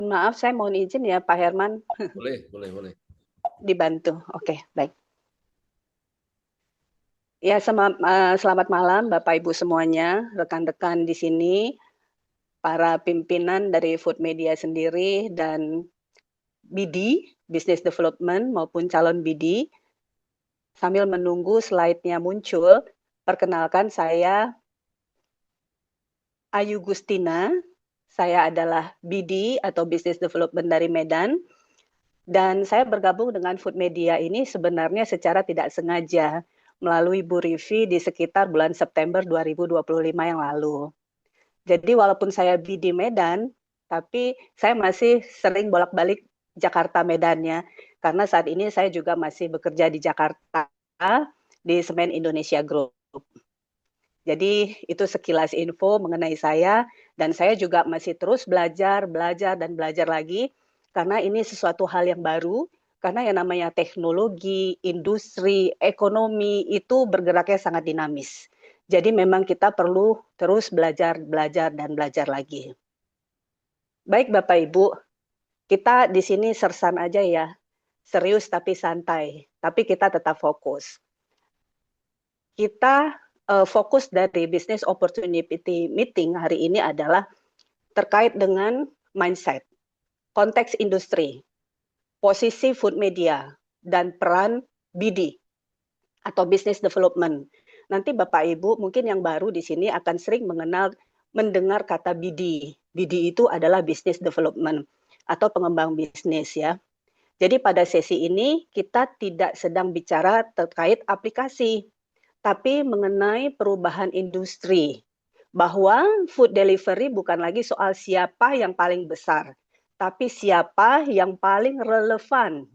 Maaf, saya mohon izin ya Pak Herman, Boleh. dibantu. Oke, baik. Ya, selamat malam Bapak Ibu semuanya, rekan-rekan di sini, para pimpinan dari Food Media sendiri dan BD, Business Development maupun calon BD. Sambil menunggu slide-nya muncul, perkenalkan saya Ayu Gustina. Saya adalah BD atau Business Development dari Medan. Dan saya bergabung dengan Food Media ini sebenarnya secara tidak sengaja melalui Bu Rivi di sekitar bulan September 2025 yang lalu. Jadi walaupun saya BD Medan, tapi saya masih sering bolak-balik Jakarta Medannya, karena saat ini saya juga masih bekerja di Jakarta di Semen Indonesia Group. Jadi itu sekilas info mengenai saya, dan saya juga masih terus belajar lagi, karena ini sesuatu hal yang baru, karena yang namanya teknologi, industri, ekonomi itu bergeraknya sangat dinamis. Jadi memang kita perlu terus belajar lagi. Baik Bapak Ibu, kita di sini sersan aja ya, serius tapi santai, tapi kita tetap fokus. Kita fokus dari Business Opportunity Meeting hari ini adalah terkait dengan mindset, konteks industri, posisi Food Media, dan peran BD atau Business Development. Nanti Bapak Ibu mungkin yang baru di sini akan sering mendengar kata BD. BD itu adalah Business Development atau pengembang bisnis ya. Jadi pada sesi ini kita tidak sedang bicara terkait aplikasi, tapi mengenai perubahan industri. Bahwa food delivery bukan lagi soal siapa yang paling besar, tapi siapa yang paling relevan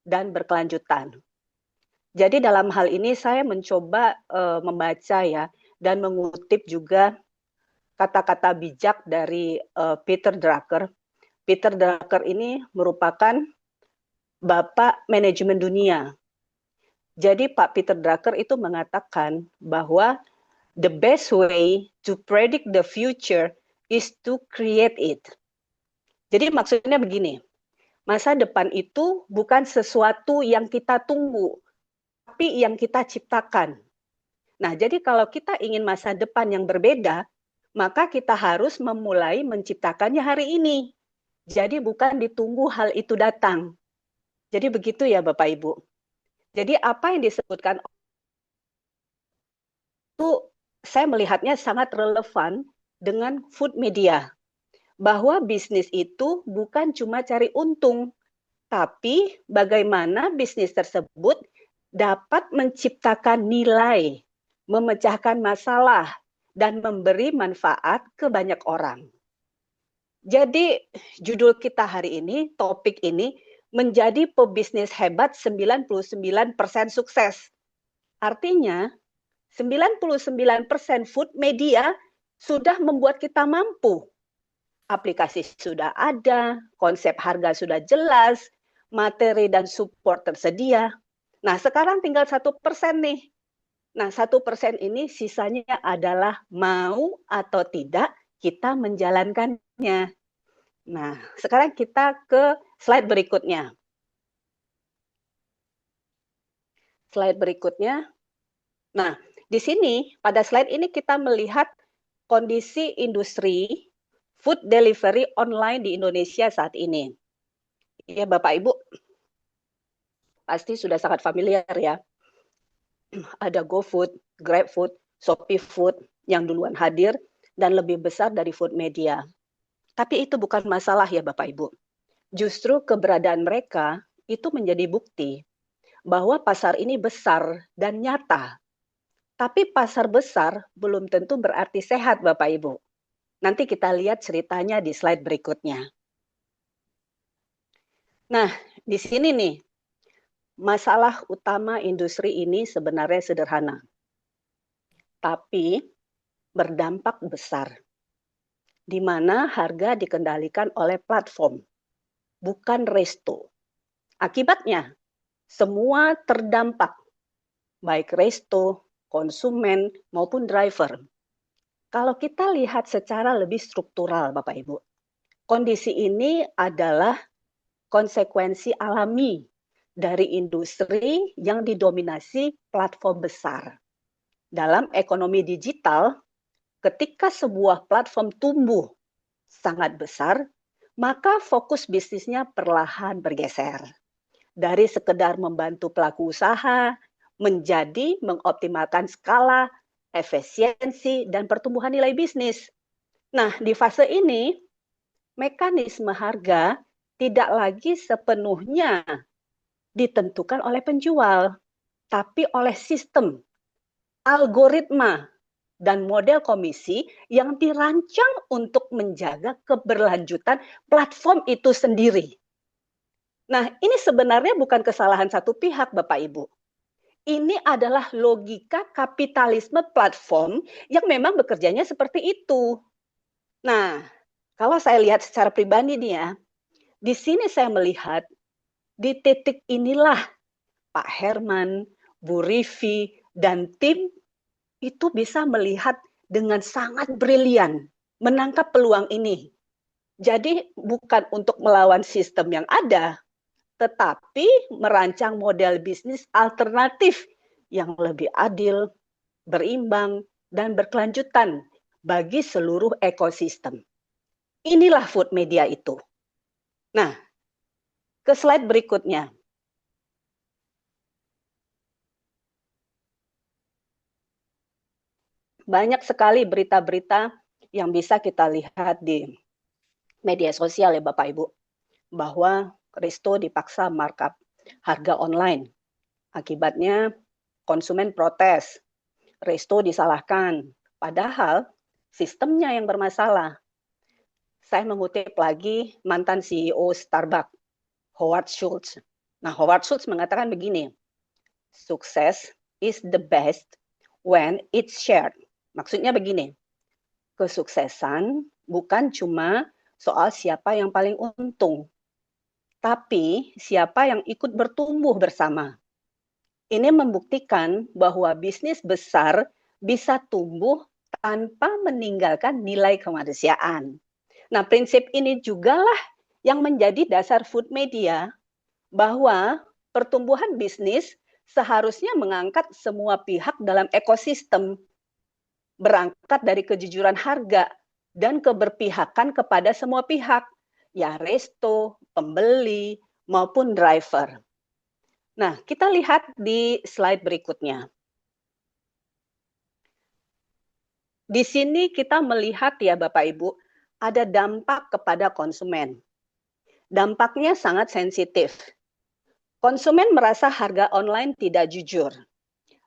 dan berkelanjutan. Jadi dalam hal ini saya mencoba membaca ya, dan mengutip juga kata-kata bijak dari Peter Drucker. Peter Drucker ini merupakan bapak manajemen dunia. Jadi Pak Peter Drucker itu mengatakan bahwa the best way to predict the future is to create it. Jadi maksudnya begini, masa depan itu bukan sesuatu yang kita tunggu, tapi yang kita ciptakan. Nah, jadi kalau kita ingin masa depan yang berbeda, maka kita harus memulai menciptakannya hari ini. Jadi bukan ditunggu hal itu datang. Jadi begitu ya Bapak Ibu. Jadi apa yang disebutkan itu saya melihatnya sangat relevan dengan Food Media. Bahwa bisnis itu bukan cuma cari untung, tapi bagaimana bisnis tersebut dapat menciptakan nilai, memecahkan masalah, dan memberi manfaat ke banyak orang. Jadi judul kita hari ini, topik ini, menjadi pebisnis hebat 99% sukses. Artinya 99% Food Media sudah membuat kita mampu. Aplikasi sudah ada, konsep harga sudah jelas, materi dan support tersedia. Nah, sekarang tinggal 1% nih. Nah, 1% ini sisanya adalah mau atau tidak kita menjalankannya. Nah, sekarang kita ke slide berikutnya. Slide berikutnya. Nah, di sini pada slide ini kita melihat kondisi industri food delivery online di Indonesia saat ini. Ya, Bapak Ibu pasti sudah sangat familiar ya. Ada GoFood, GrabFood, Shopee Food yang duluan hadir dan lebih besar dari Food Media. Tapi itu bukan masalah ya Bapak Ibu. Justru keberadaan mereka itu menjadi bukti bahwa pasar ini besar dan nyata. Tapi pasar besar belum tentu berarti sehat Bapak Ibu. Nanti kita lihat ceritanya di slide berikutnya. Nah, di sini nih, masalah utama industri ini sebenarnya sederhana, tapi berdampak besar, di mana harga dikendalikan oleh platform, bukan resto. Akibatnya, semua terdampak, baik resto, konsumen, maupun driver. Kalau kita lihat secara lebih struktural, Bapak Ibu, Kondisi ini adalah konsekuensi alami dari industri yang didominasi platform besar. Dalam ekonomi digital, ketika sebuah platform tumbuh sangat besar, maka fokus bisnisnya perlahan bergeser. Dari sekedar membantu pelaku usaha, menjadi mengoptimalkan skala, efisiensi, dan pertumbuhan nilai bisnis. Nah, di fase ini, mekanisme harga tidak lagi sepenuhnya ditentukan oleh penjual, tapi oleh sistem, algoritma, dan model komisi yang dirancang untuk menjaga keberlanjutan platform itu sendiri. Nah, ini sebenarnya bukan kesalahan satu pihak, Bapak Ibu. Ini adalah logika kapitalisme platform yang memang bekerjanya seperti itu. Nah, kalau saya lihat secara pribadi nih ya, di sini saya melihat di titik inilah Pak Herman, Bu Rivi, dan tim itu bisa melihat dengan sangat brilian, menangkap peluang ini. Jadi bukan untuk melawan sistem yang ada, tetapi merancang model bisnis alternatif yang lebih adil, berimbang, dan berkelanjutan bagi seluruh ekosistem. Inilah food media itu. Nah, ke slide berikutnya. Banyak sekali berita-berita yang bisa kita lihat di media sosial ya Bapak Ibu, bahwa Resto dipaksa markup harga online. Akibatnya konsumen protes, Resto disalahkan, padahal sistemnya yang bermasalah. Saya mengutip lagi mantan CEO Starbucks, Howard Schultz. Nah, Howard Schultz mengatakan begini, sukses is the best when it's shared. Maksudnya begini, kesuksesan bukan cuma soal siapa yang paling untung, tapi siapa yang ikut bertumbuh bersama. Ini membuktikan bahwa bisnis besar bisa tumbuh tanpa meninggalkan nilai kemanusiaan. Nah, prinsip ini jugalah yang menjadi dasar food media, bahwa pertumbuhan bisnis seharusnya mengangkat semua pihak dalam ekosistem, berangkat dari kejujuran harga dan keberpihakan kepada semua pihak, ya resto, pembeli, maupun driver. Nah, kita lihat di slide berikutnya. Di sini kita melihat ya Bapak Ibu, ada dampak kepada konsumen. Dampaknya sangat sensitif. Konsumen merasa harga online tidak jujur,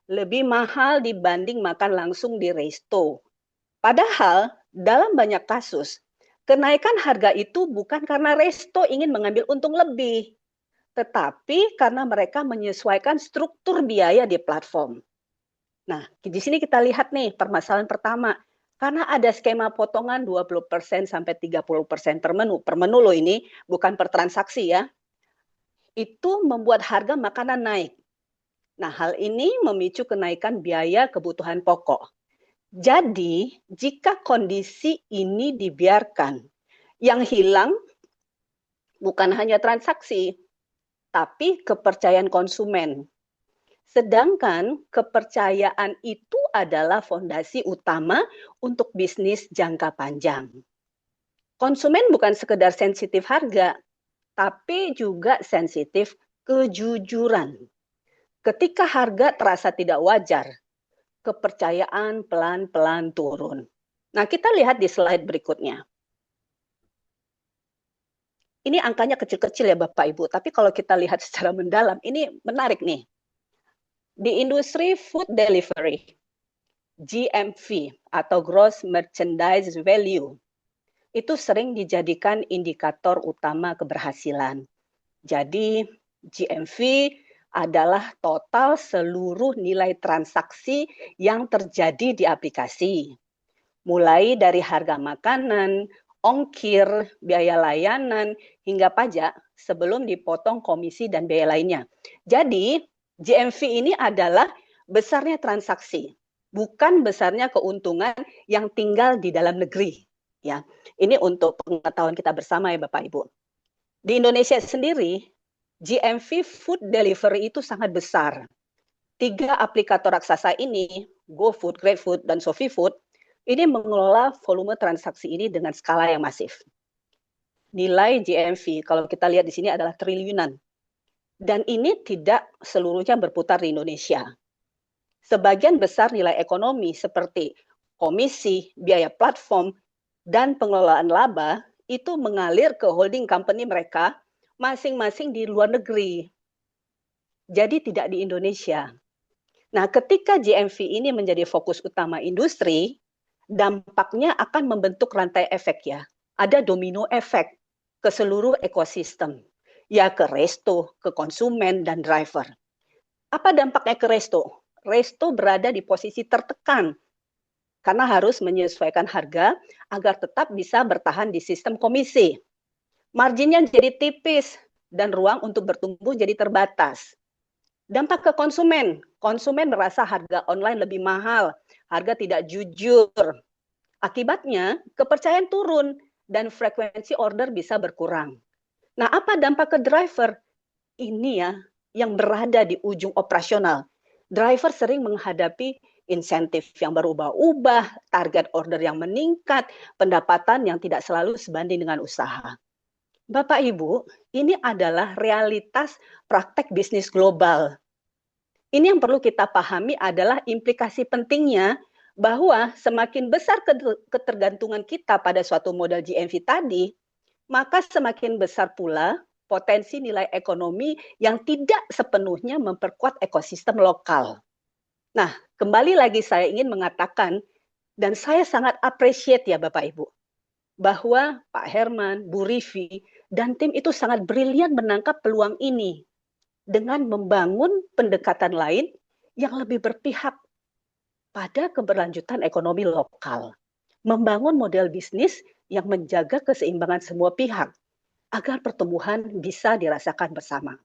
lebih mahal dibanding makan langsung di resto. Padahal dalam banyak kasus, kenaikan harga itu bukan karena resto ingin mengambil untung lebih, tetapi karena mereka menyesuaikan struktur biaya di platform. Nah, di sini kita lihat nih permasalahan pertama, karena ada skema potongan 20% sampai 30% per menu loh ini, bukan per transaksi ya, itu membuat harga makanan naik. Nah, hal ini memicu kenaikan biaya kebutuhan pokok. Jadi, jika kondisi ini dibiarkan, yang hilang bukan hanya transaksi, tapi kepercayaan konsumen. Sedangkan kepercayaan itu adalah fondasi utama untuk bisnis jangka panjang. Konsumen bukan sekedar sensitif harga, tapi juga sensitif kejujuran. Ketika harga terasa tidak wajar, kepercayaan pelan-pelan turun. Nah, kita lihat di slide berikutnya. Ini angkanya kecil-kecil ya Bapak Ibu, tapi kalau kita lihat secara mendalam, ini menarik nih. Di industri food delivery, GMV atau Gross Merchandise Value, itu sering dijadikan indikator utama keberhasilan. Jadi GMV adalah total seluruh nilai transaksi yang terjadi di aplikasi. Mulai dari harga makanan, ongkir, biaya layanan, hingga pajak sebelum dipotong komisi dan biaya lainnya. Jadi GMV ini adalah besarnya transaksi, bukan besarnya keuntungan yang tinggal di dalam negeri. Ya, ini untuk pengetahuan kita bersama ya Bapak Ibu. Di Indonesia sendiri, GMV food delivery itu sangat besar. 3 aplikator raksasa ini, GoFood, GrabFood, dan ShopeeFood, ini mengelola volume transaksi ini dengan skala yang masif. Nilai GMV, kalau kita lihat di sini adalah triliunan. Dan ini tidak seluruhnya berputar di Indonesia. Sebagian besar nilai ekonomi seperti komisi, biaya platform, dan pengelolaan laba itu mengalir ke holding company mereka masing-masing di luar negeri. Jadi tidak di Indonesia. Nah, ketika GMV ini menjadi fokus utama industri, dampaknya akan membentuk rantai efek ya. Ada domino efek ke seluruh ekosistem. Ya ke resto, ke konsumen, dan driver. Apa dampaknya ke resto? Resto berada di posisi tertekan karena harus menyesuaikan harga agar tetap bisa bertahan di sistem komisi. Marginnya jadi tipis dan ruang untuk bertumbuh jadi terbatas. Dampak ke konsumen. Konsumen merasa harga online lebih mahal, harga tidak jujur. Akibatnya, kepercayaan turun dan frekuensi order bisa berkurang. Nah, apa dampak ke driver? Ini ya, yang berada di ujung operasional. Driver sering menghadapi insentif yang berubah-ubah, target order yang meningkat, pendapatan yang tidak selalu sebanding dengan usaha. Bapak Ibu, ini adalah realitas praktek bisnis global. Ini yang perlu kita pahami adalah implikasi pentingnya bahwa semakin besar ketergantungan kita pada suatu modal GMV tadi, maka semakin besar pula potensi nilai ekonomi yang tidak sepenuhnya memperkuat ekosistem lokal. Nah, kembali lagi saya ingin mengatakan, dan saya sangat appreciate ya Bapak Ibu, bahwa Pak Herman, Bu Rivi, dan tim itu sangat brilian menangkap peluang ini dengan membangun pendekatan lain yang lebih berpihak pada keberlanjutan ekonomi lokal. Membangun model bisnis yang menjaga keseimbangan semua pihak agar pertumbuhan bisa dirasakan bersama.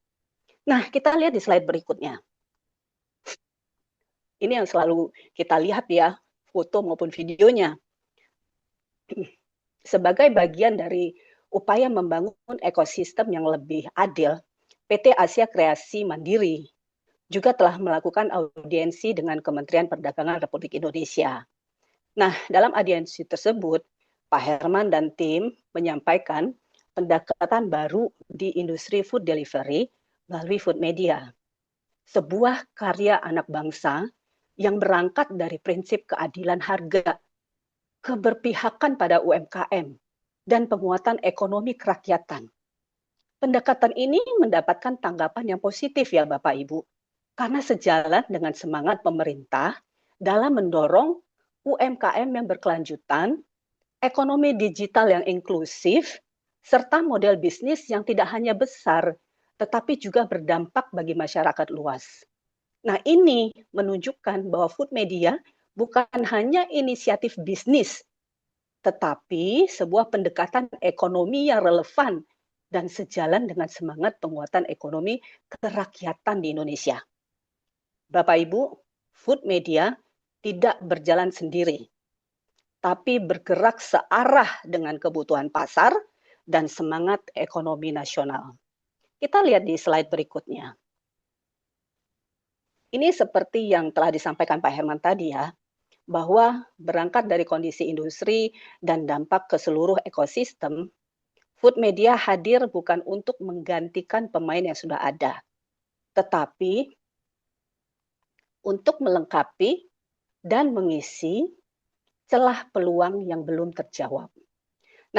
Nah, kita lihat di slide berikutnya. Ini yang selalu kita lihat ya, foto maupun videonya. Sebagai bagian dari upaya membangun ekosistem yang lebih adil, PT Asia Kreasi Mandiri juga telah melakukan audiensi dengan Kementerian Perdagangan Republik Indonesia. Nah, dalam audiensi tersebut, Pak Herman dan tim menyampaikan pendekatan baru di industri food delivery melalui food media. Sebuah karya anak bangsa yang berangkat dari prinsip keadilan harga, keberpihakan pada UMKM, dan penguatan ekonomi kerakyatan. Pendekatan ini mendapatkan tanggapan yang positif ya Bapak Ibu, karena sejalan dengan semangat pemerintah dalam mendorong UMKM yang berkelanjutan, ekonomi digital yang inklusif, serta model bisnis yang tidak hanya besar, tetapi juga berdampak bagi masyarakat luas. Nah, ini menunjukkan bahwa food media bukan hanya inisiatif bisnis, tetapi sebuah pendekatan ekonomi yang relevan dan sejalan dengan semangat penguatan ekonomi kerakyatan di Indonesia. Bapak Ibu, food media tidak berjalan sendiri, tapi bergerak searah dengan kebutuhan pasar dan semangat ekonomi nasional. Kita lihat di slide berikutnya. Ini seperti yang telah disampaikan Pak Herman tadi ya, bahwa berangkat dari kondisi industri dan dampak ke seluruh ekosistem, food media hadir bukan untuk menggantikan pemain yang sudah ada, tetapi untuk melengkapi dan mengisi celah peluang yang belum terjawab.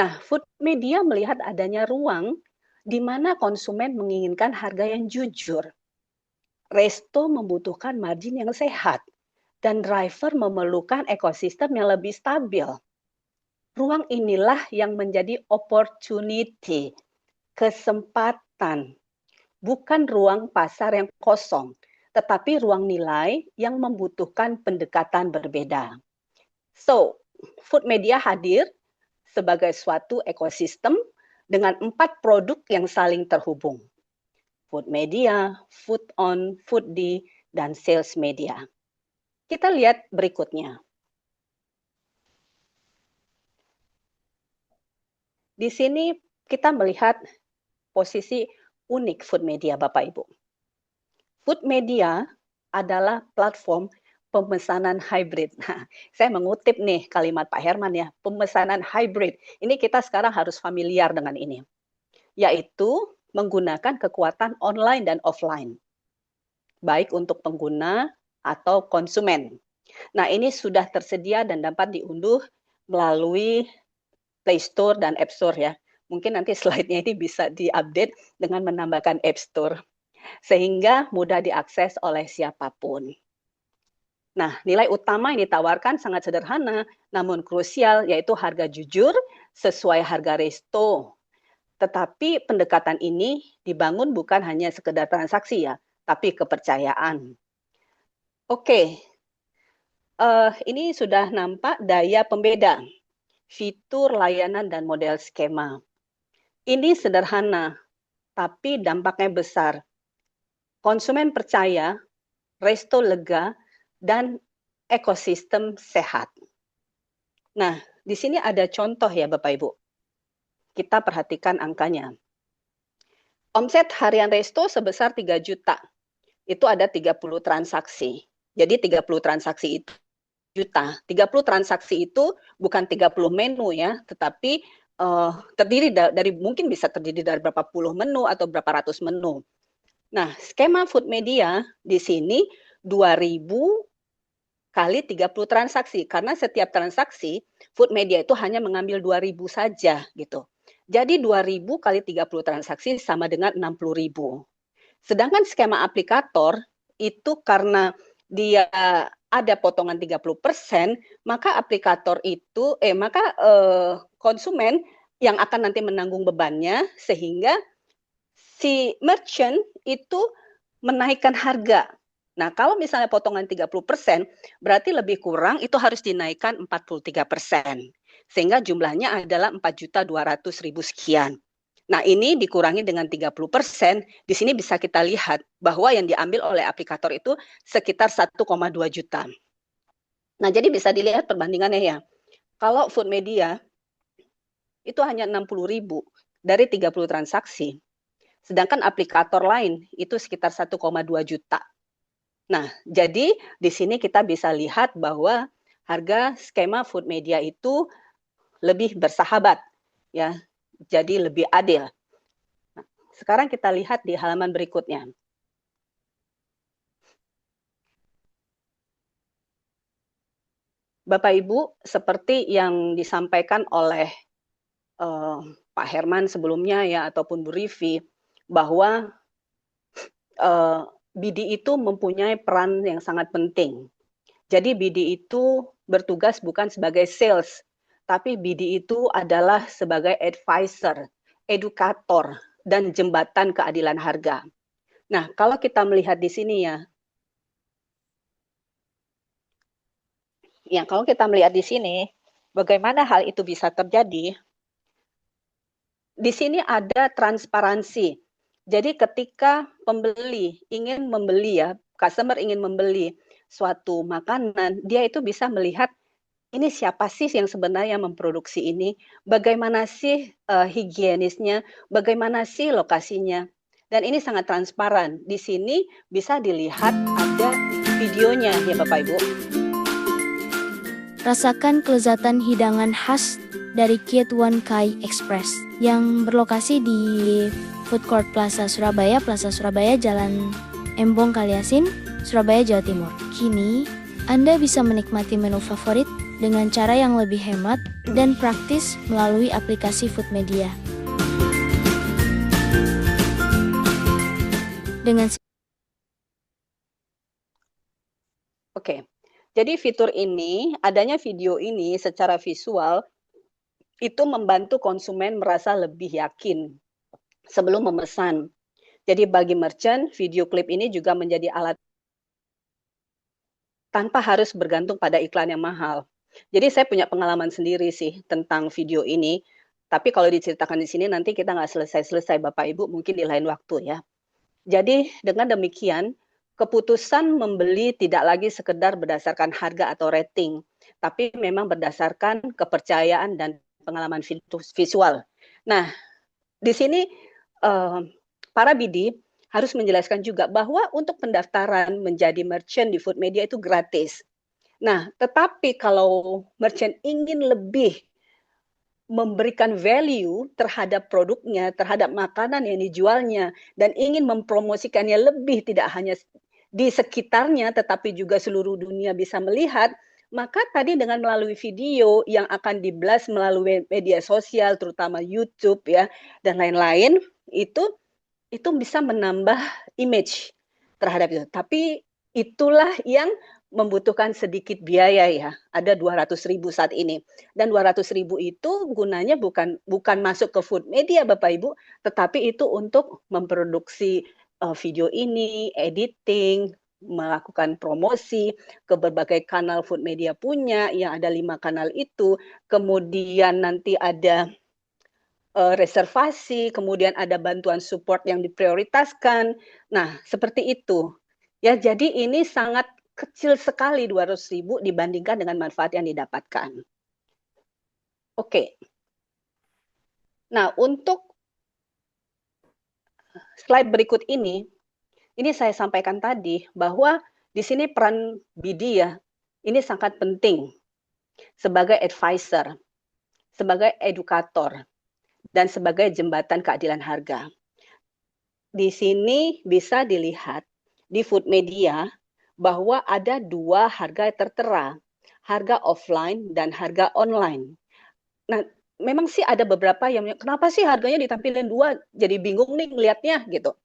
Nah, food media melihat adanya ruang di mana konsumen menginginkan harga yang jujur. Resto membutuhkan margin yang sehat, dan driver memerlukan ekosistem yang lebih stabil. Ruang inilah yang menjadi opportunity, kesempatan, bukan ruang pasar yang kosong, tetapi ruang nilai yang membutuhkan pendekatan berbeda. So, food media hadir sebagai suatu ekosistem dengan 4 produk yang saling terhubung. Food media, food on, food di, dan sales media. Kita lihat berikutnya. Di sini kita melihat posisi unik food media, Bapak Ibu. Food media adalah platform pemesanan hybrid. Nah, saya mengutip nih kalimat Pak Herman ya, pemesanan hybrid. Ini kita sekarang harus familiar dengan ini, yaitu menggunakan kekuatan online dan offline, baik untuk pengguna atau konsumen. Nah, ini sudah tersedia dan dapat diunduh melalui Play Store dan App Store ya. Mungkin nanti slide-nya ini bisa diupdate dengan menambahkan App Store, sehingga mudah diakses oleh siapapun. Nah, nilai utama yang ditawarkan sangat sederhana, namun krusial, yaitu harga jujur sesuai harga resto. Tetapi pendekatan ini dibangun bukan hanya sekedar transaksi ya, tapi kepercayaan. Oke, ini sudah nampak daya pembeda, fitur layanan dan model skema. Ini sederhana, tapi dampaknya besar. Konsumen percaya, resto lega, dan ekosistem sehat. Nah, di sini ada contoh ya Bapak Ibu. Kita perhatikan angkanya. Omset harian resto sebesar 3 juta. Itu ada 30 transaksi. Jadi 30 transaksi itu juta. 30 transaksi itu bukan 30 menu ya, tetapi terdiri dari mungkin bisa terdiri dari berapa puluh menu atau berapa ratus menu. Nah, skema food media di sini 2.000 kali 30 transaksi, karena setiap transaksi food media itu hanya mengambil 2.000 saja gitu. Jadi 2.000 kali 30 transaksi sama dengan 60.000. Sedangkan skema aplikator itu karena dia ada potongan 30%, maka aplikator itu konsumen yang akan nanti menanggung bebannya, sehingga si merchant itu menaikkan harga. Nah, kalau misalnya potongan 30%, berarti lebih kurang itu harus dinaikkan 43%. Sehingga jumlahnya adalah 4.200.000 sekian. Nah, ini dikurangi dengan 30%, di sini bisa kita lihat bahwa yang diambil oleh aplikator itu sekitar 1,2 juta. Nah, jadi bisa dilihat perbandingannya ya. Kalau food media itu hanya 60.000 dari 30 transaksi. Sedangkan aplikator lain itu sekitar 1,2 juta. Nah, jadi di sini kita bisa lihat bahwa harga skema food media itu lebih bersahabat ya. Jadi lebih adil. Nah, sekarang kita lihat di halaman berikutnya. Bapak Ibu, seperti yang disampaikan oleh Pak Herman sebelumnya ya, ataupun Bu Rivi, bahwa BD itu mempunyai peran yang sangat penting. Jadi BD itu bertugas bukan sebagai sales, tapi BD itu adalah sebagai advisor, edukator, dan jembatan keadilan harga. Nah, kalau kita melihat di sini kalau kita melihat di sini, bagaimana hal itu bisa terjadi? Di sini ada transparansi. Jadi ketika pembeli ingin membeli customer ingin membeli suatu makanan, dia itu bisa melihat ini siapa sih yang sebenarnya memproduksi ini, bagaimana sih higienisnya, bagaimana sih lokasinya. Dan ini sangat transparan. Di sini bisa dilihat ada videonya ya Bapak Ibu. Rasakan kelezatan hidangan khas dari Kiet Wan Kai Express yang berlokasi di Food Court Plaza Surabaya, Jalan Embong Kaliasin, Surabaya, Jawa Timur. Kini, Anda bisa menikmati menu favorit dengan cara yang lebih hemat dan praktis melalui aplikasi Food Media. Oke. Jadi fitur ini, adanya video ini secara visual itu membantu konsumen merasa lebih yakin sebelum memesan. Jadi bagi merchant, video klip ini juga menjadi alat tanpa harus bergantung pada iklan yang mahal. Jadi saya punya pengalaman sendiri sih tentang video ini, tapi kalau diceritakan di sini nanti kita nggak selesai-selesai Bapak Ibu, mungkin di lain waktu ya. Jadi dengan demikian, keputusan membeli tidak lagi sekedar berdasarkan harga atau rating, tapi memang berdasarkan kepercayaan dan pengalaman visual. Nah, di sini para BD harus menjelaskan juga bahwa untuk pendaftaran menjadi merchant di Food Media itu gratis. Nah, tetapi kalau merchant ingin lebih memberikan value terhadap produknya, terhadap makanan yang dijualnya, dan ingin mempromosikannya lebih, tidak hanya di sekitarnya, tetapi juga seluruh dunia bisa melihat, maka tadi dengan melalui video yang akan di-blast melalui media sosial, terutama YouTube ya, dan lain-lain, itu bisa menambah image terhadap itu. Tapi itulah yang membutuhkan sedikit biaya ya. Ada 200.000 saat ini. Dan 200.000 itu gunanya bukan masuk ke Food Media Bapak Ibu, tetapi itu untuk memproduksi video ini, editing, melakukan promosi ke berbagai kanal Food Media punya, yang ada 5 kanal itu. Kemudian nanti ada reservasi, kemudian ada bantuan support yang diprioritaskan. Nah, seperti itu. Ya, jadi ini sangat kecil sekali 200.000 dibandingkan dengan manfaat yang didapatkan. Oke. Nah, untuk slide berikut ini saya sampaikan tadi bahwa di sini peran BD ya, ini sangat penting sebagai advisor, sebagai edukator, dan sebagai jembatan keadilan harga. Di sini bisa dilihat di Food Media bahwa ada 2 harga tertera, harga offline dan harga online. Nah, memang sih ada beberapa yang kenapa sih harganya ditampilin 2, jadi bingung nih ngelihatnya gitu.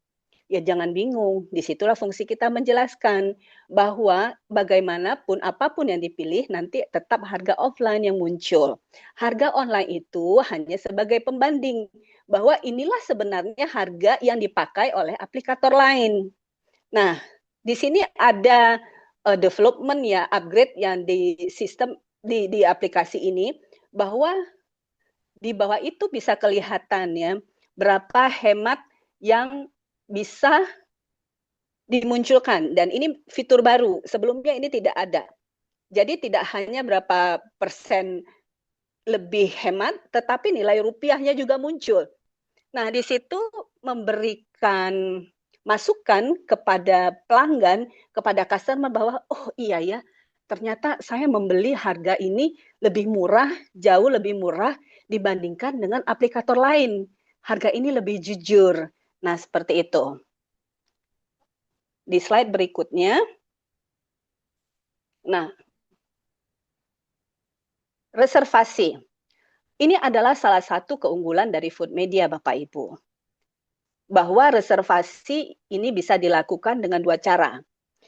Ya jangan bingung, disitulah fungsi kita menjelaskan bahwa bagaimanapun apapun yang dipilih nanti tetap harga offline yang muncul. Harga online itu hanya sebagai pembanding bahwa inilah sebenarnya harga yang dipakai oleh aplikator lain. Nah, di sini ada development ya, upgrade yang di sistem di aplikasi ini bahwa di bawah itu bisa kelihatan ya berapa hemat yang bisa dimunculkan, dan ini fitur baru, sebelumnya ini tidak ada. Jadi tidak hanya berapa persen lebih hemat, tetapi nilai rupiahnya juga muncul. Nah, di situ memberikan masukan kepada pelanggan, kepada customer bahwa oh iya ya, ternyata saya membeli harga ini lebih murah, jauh lebih murah dibandingkan dengan aplikator lain. Harga ini lebih jujur. Nah, seperti itu. Di slide berikutnya. Nah, reservasi. Ini adalah salah satu keunggulan dari Food Media, Bapak Ibu. Bahwa reservasi ini bisa dilakukan dengan 2 cara.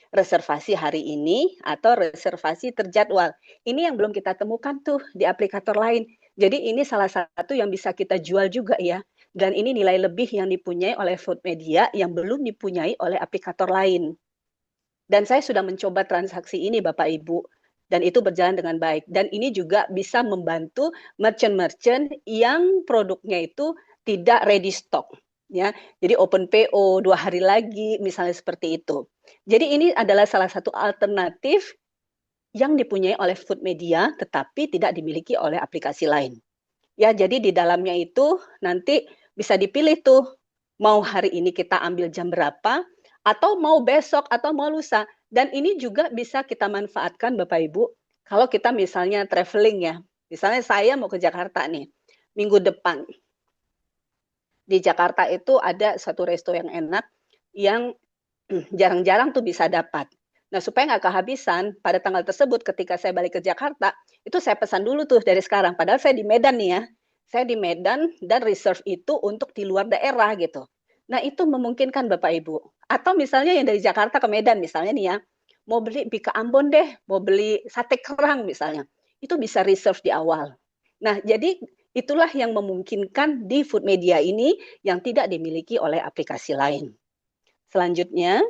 Reservasi hari ini atau reservasi terjadwal. Ini yang belum kita temukan tuh di aplikator lain. Jadi ini salah satu yang bisa kita jual juga ya. Dan ini nilai lebih yang dipunyai oleh Food Media yang belum dipunyai oleh aplikator lain. Dan saya sudah mencoba transaksi ini Bapak Ibu, dan itu berjalan dengan baik. Dan ini juga bisa membantu merchant-merchant yang produknya itu tidak ready stock. Ya, jadi open PO 2 hari lagi, misalnya seperti itu. Jadi ini adalah salah satu alternatif yang dipunyai oleh Food Media, tetapi tidak dimiliki oleh aplikasi lain. Ya, jadi di dalamnya itu nanti bisa dipilih tuh, mau hari ini kita ambil jam berapa, atau mau besok, atau mau lusa. Dan ini juga bisa kita manfaatkan Bapak Ibu, kalau kita misalnya traveling ya. Misalnya saya mau ke Jakarta nih, minggu depan. Di Jakarta itu ada satu resto yang enak, yang jarang-jarang tuh bisa dapat. Nah, supaya nggak kehabisan, pada tanggal tersebut ketika saya balik ke Jakarta, itu saya pesan dulu tuh dari sekarang. Padahal saya di Medan nih ya. Saya di Medan dan reserve itu untuk di luar daerah gitu. Nah, itu memungkinkan Bapak Ibu. Atau misalnya yang dari Jakarta ke Medan misalnya nih ya, mau beli bika Ambon deh, mau beli sate kerang misalnya. Itu bisa reserve di awal. Nah, jadi itulah yang memungkinkan di Food Media ini yang tidak dimiliki oleh aplikasi lain. Selanjutnya,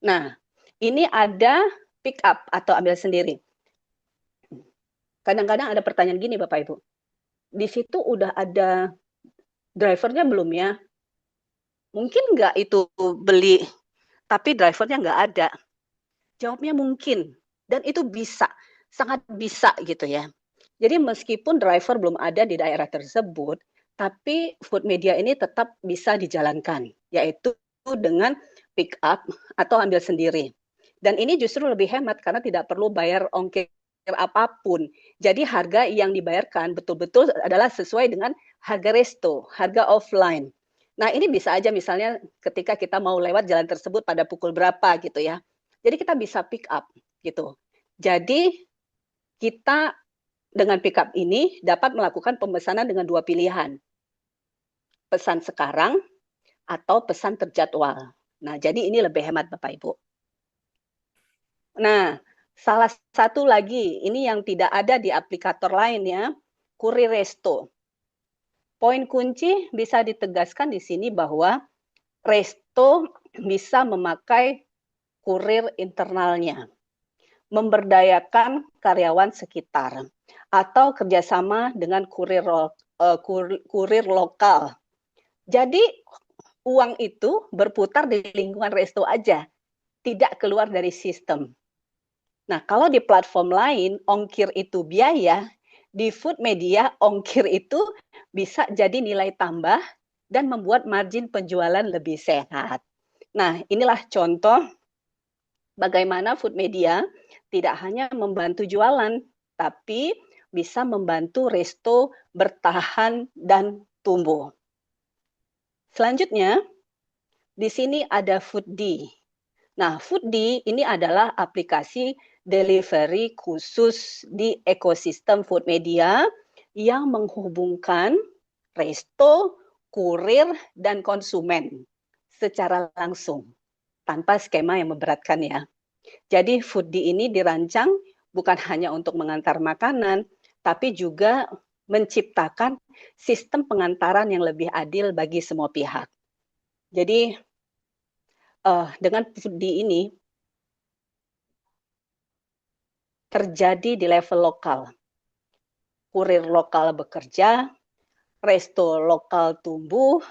nah, ini ada pick up atau ambil sendiri. Kadang-kadang ada pertanyaan gini Bapak Ibu, di situ udah ada drivernya belum ya? Mungkin nggak itu beli, tapi drivernya nggak ada? Jawabnya mungkin, dan itu bisa, sangat bisa gitu ya. Jadi meskipun driver belum ada di daerah tersebut, tapi food media ini tetap bisa dijalankan, yaitu dengan pick up atau ambil sendiri. Dan ini justru lebih hemat karena tidak perlu bayar ongkir apapun. Jadi harga yang dibayarkan betul-betul adalah sesuai dengan harga resto, harga offline. Nah, ini bisa aja misalnya ketika kita mau lewat jalan tersebut pada pukul berapa gitu ya. Jadi kita bisa pick up gitu. Jadi kita dengan pick up ini dapat melakukan pemesanan dengan dua pilihan. Pesan sekarang atau pesan terjadwal. Nah, jadi ini lebih hemat Bapak Ibu. Nah, salah satu lagi, ini yang tidak ada di aplikator lain ya, kurir resto. Poin kunci bisa ditegaskan di sini bahwa resto bisa memakai kurir internalnya, memberdayakan karyawan sekitar, atau kerjasama dengan kurir lokal. Jadi uang itu berputar di lingkungan resto aja, tidak keluar dari sistem. Nah, kalau di platform lain, ongkir itu biaya, di food media, ongkir itu bisa jadi nilai tambah dan membuat margin penjualan lebih sehat. Nah, inilah contoh bagaimana food media tidak hanya membantu jualan, tapi bisa membantu resto bertahan dan tumbuh. Selanjutnya, di sini ada Foodie. Nah, Foodie ini adalah aplikasi delivery khusus di ekosistem food media yang menghubungkan resto, kurir, dan konsumen secara langsung tanpa skema yang memberatkan ya. Jadi Foodie ini dirancang bukan hanya untuk mengantar makanan, tapi juga menciptakan sistem pengantaran yang lebih adil bagi semua pihak. Jadi dengan Foodie ini terjadi di level lokal. Kurir lokal bekerja, resto lokal tumbuh,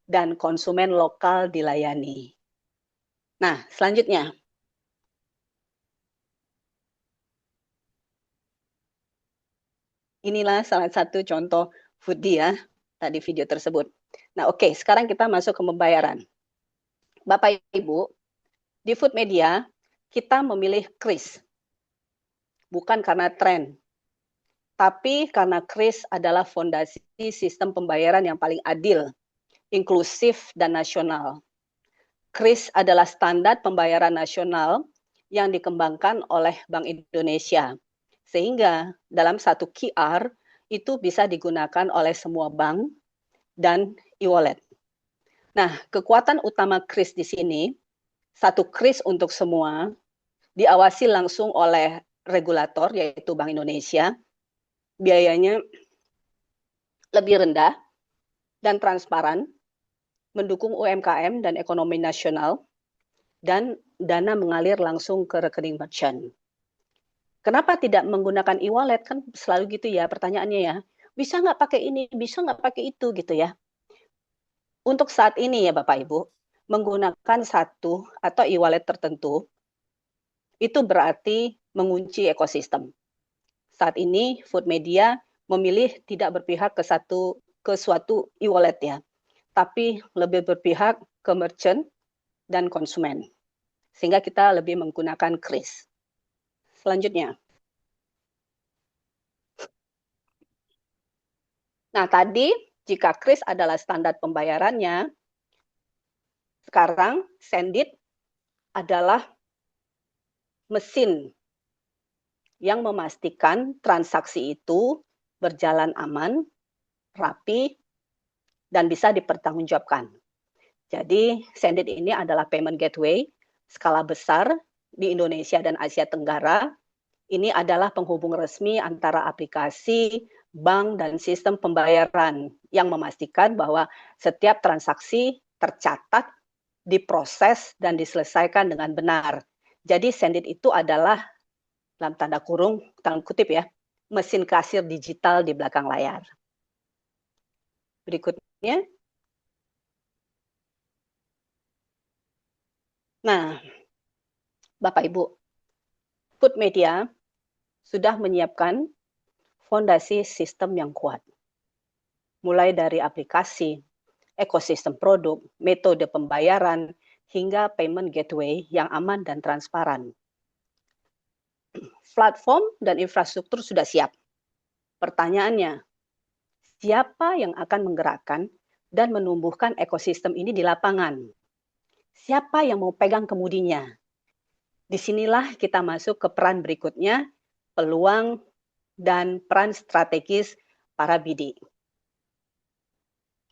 dan konsumen lokal dilayani. Nah, selanjutnya. Inilah salah satu contoh Foodie ya, tadi video tersebut. Nah, oke, sekarang kita masuk ke pembayaran. Bapak Ibu, di food media kita memilih kris. Bukan karena tren, tapi karena kris adalah fondasi sistem pembayaran yang paling adil, inklusif, dan nasional. kris adalah standar pembayaran nasional yang dikembangkan oleh Bank Indonesia. Sehingga dalam satu QR itu bisa digunakan oleh semua bank dan e-wallet. Nah, kekuatan utama kris di sini, satu kris untuk semua, diawasi langsung oleh regulator, yaitu Bank Indonesia, biayanya lebih rendah dan transparan, mendukung UMKM dan ekonomi nasional, dan dana mengalir langsung ke rekening merchant. Kenapa tidak menggunakan e-wallet? Kan selalu gitu ya pertanyaannya ya. Bisa nggak pakai ini, bisa nggak pakai itu gitu ya. Untuk saat ini ya Bapak Ibu, menggunakan satu atau e-wallet tertentu, itu berarti mengunci ekosistem. Saat ini Food Media memilih tidak berpihak ke suatu e-wallet ya, tapi lebih berpihak ke merchant dan konsumen. Sehingga kita lebih menggunakan kris. Selanjutnya. Nah, tadi jika kris adalah standar pembayarannya, sekarang Sendit adalah mesin yang memastikan transaksi itu berjalan aman, rapi, dan bisa dipertanggungjawabkan. Jadi Sendit ini adalah payment gateway skala besar di Indonesia dan Asia Tenggara. Ini adalah penghubung resmi antara aplikasi, bank, dan sistem pembayaran yang memastikan bahwa setiap transaksi tercatat, diproses, dan diselesaikan dengan benar. Jadi Sendit itu adalah, dalam tanda kurung, tanda kutip ya, mesin kasir digital di belakang layar. Berikutnya. Nah, Bapak Ibu, Food Media sudah menyiapkan fondasi sistem yang kuat. Mulai dari aplikasi, ekosistem produk, metode pembayaran, hingga payment gateway yang aman dan transparan. Platform dan infrastruktur sudah siap. Pertanyaannya, siapa yang akan menggerakkan dan menumbuhkan ekosistem ini di lapangan? Siapa yang mau pegang kemudinya? Disinilah kita masuk ke peran berikutnya, peluang dan peran strategis para BD.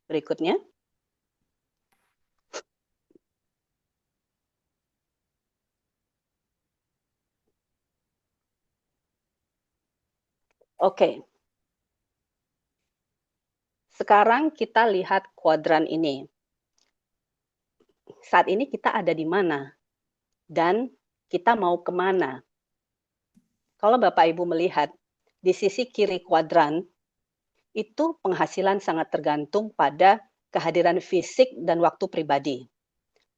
Berikutnya. Oke. Sekarang kita lihat kuadran ini. Saat ini kita ada di mana? Dan kita mau kemana? Kalau Bapak Ibu melihat, di sisi kiri kuadran, itu penghasilan sangat tergantung pada kehadiran fisik dan waktu pribadi.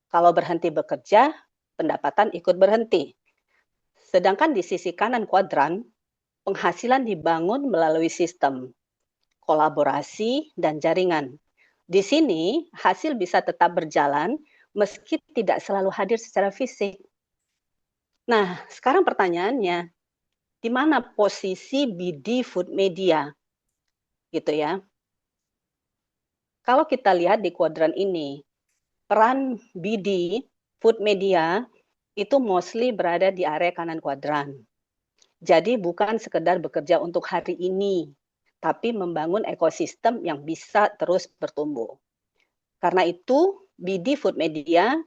Kalau berhenti bekerja, pendapatan ikut berhenti. Sedangkan di sisi kanan kuadran, penghasilan dibangun melalui sistem, kolaborasi, dan jaringan. Di sini, hasil bisa tetap berjalan meski tidak selalu hadir secara fisik. Nah, sekarang pertanyaannya, di mana posisi BD Food Media? Gitu ya. Kalau kita lihat di kuadran ini, peran BD Food Media itu mostly berada di area kanan kuadran. Jadi bukan sekedar bekerja untuk hari ini, tapi membangun ekosistem yang bisa terus bertumbuh. Karena itu, BD Food Media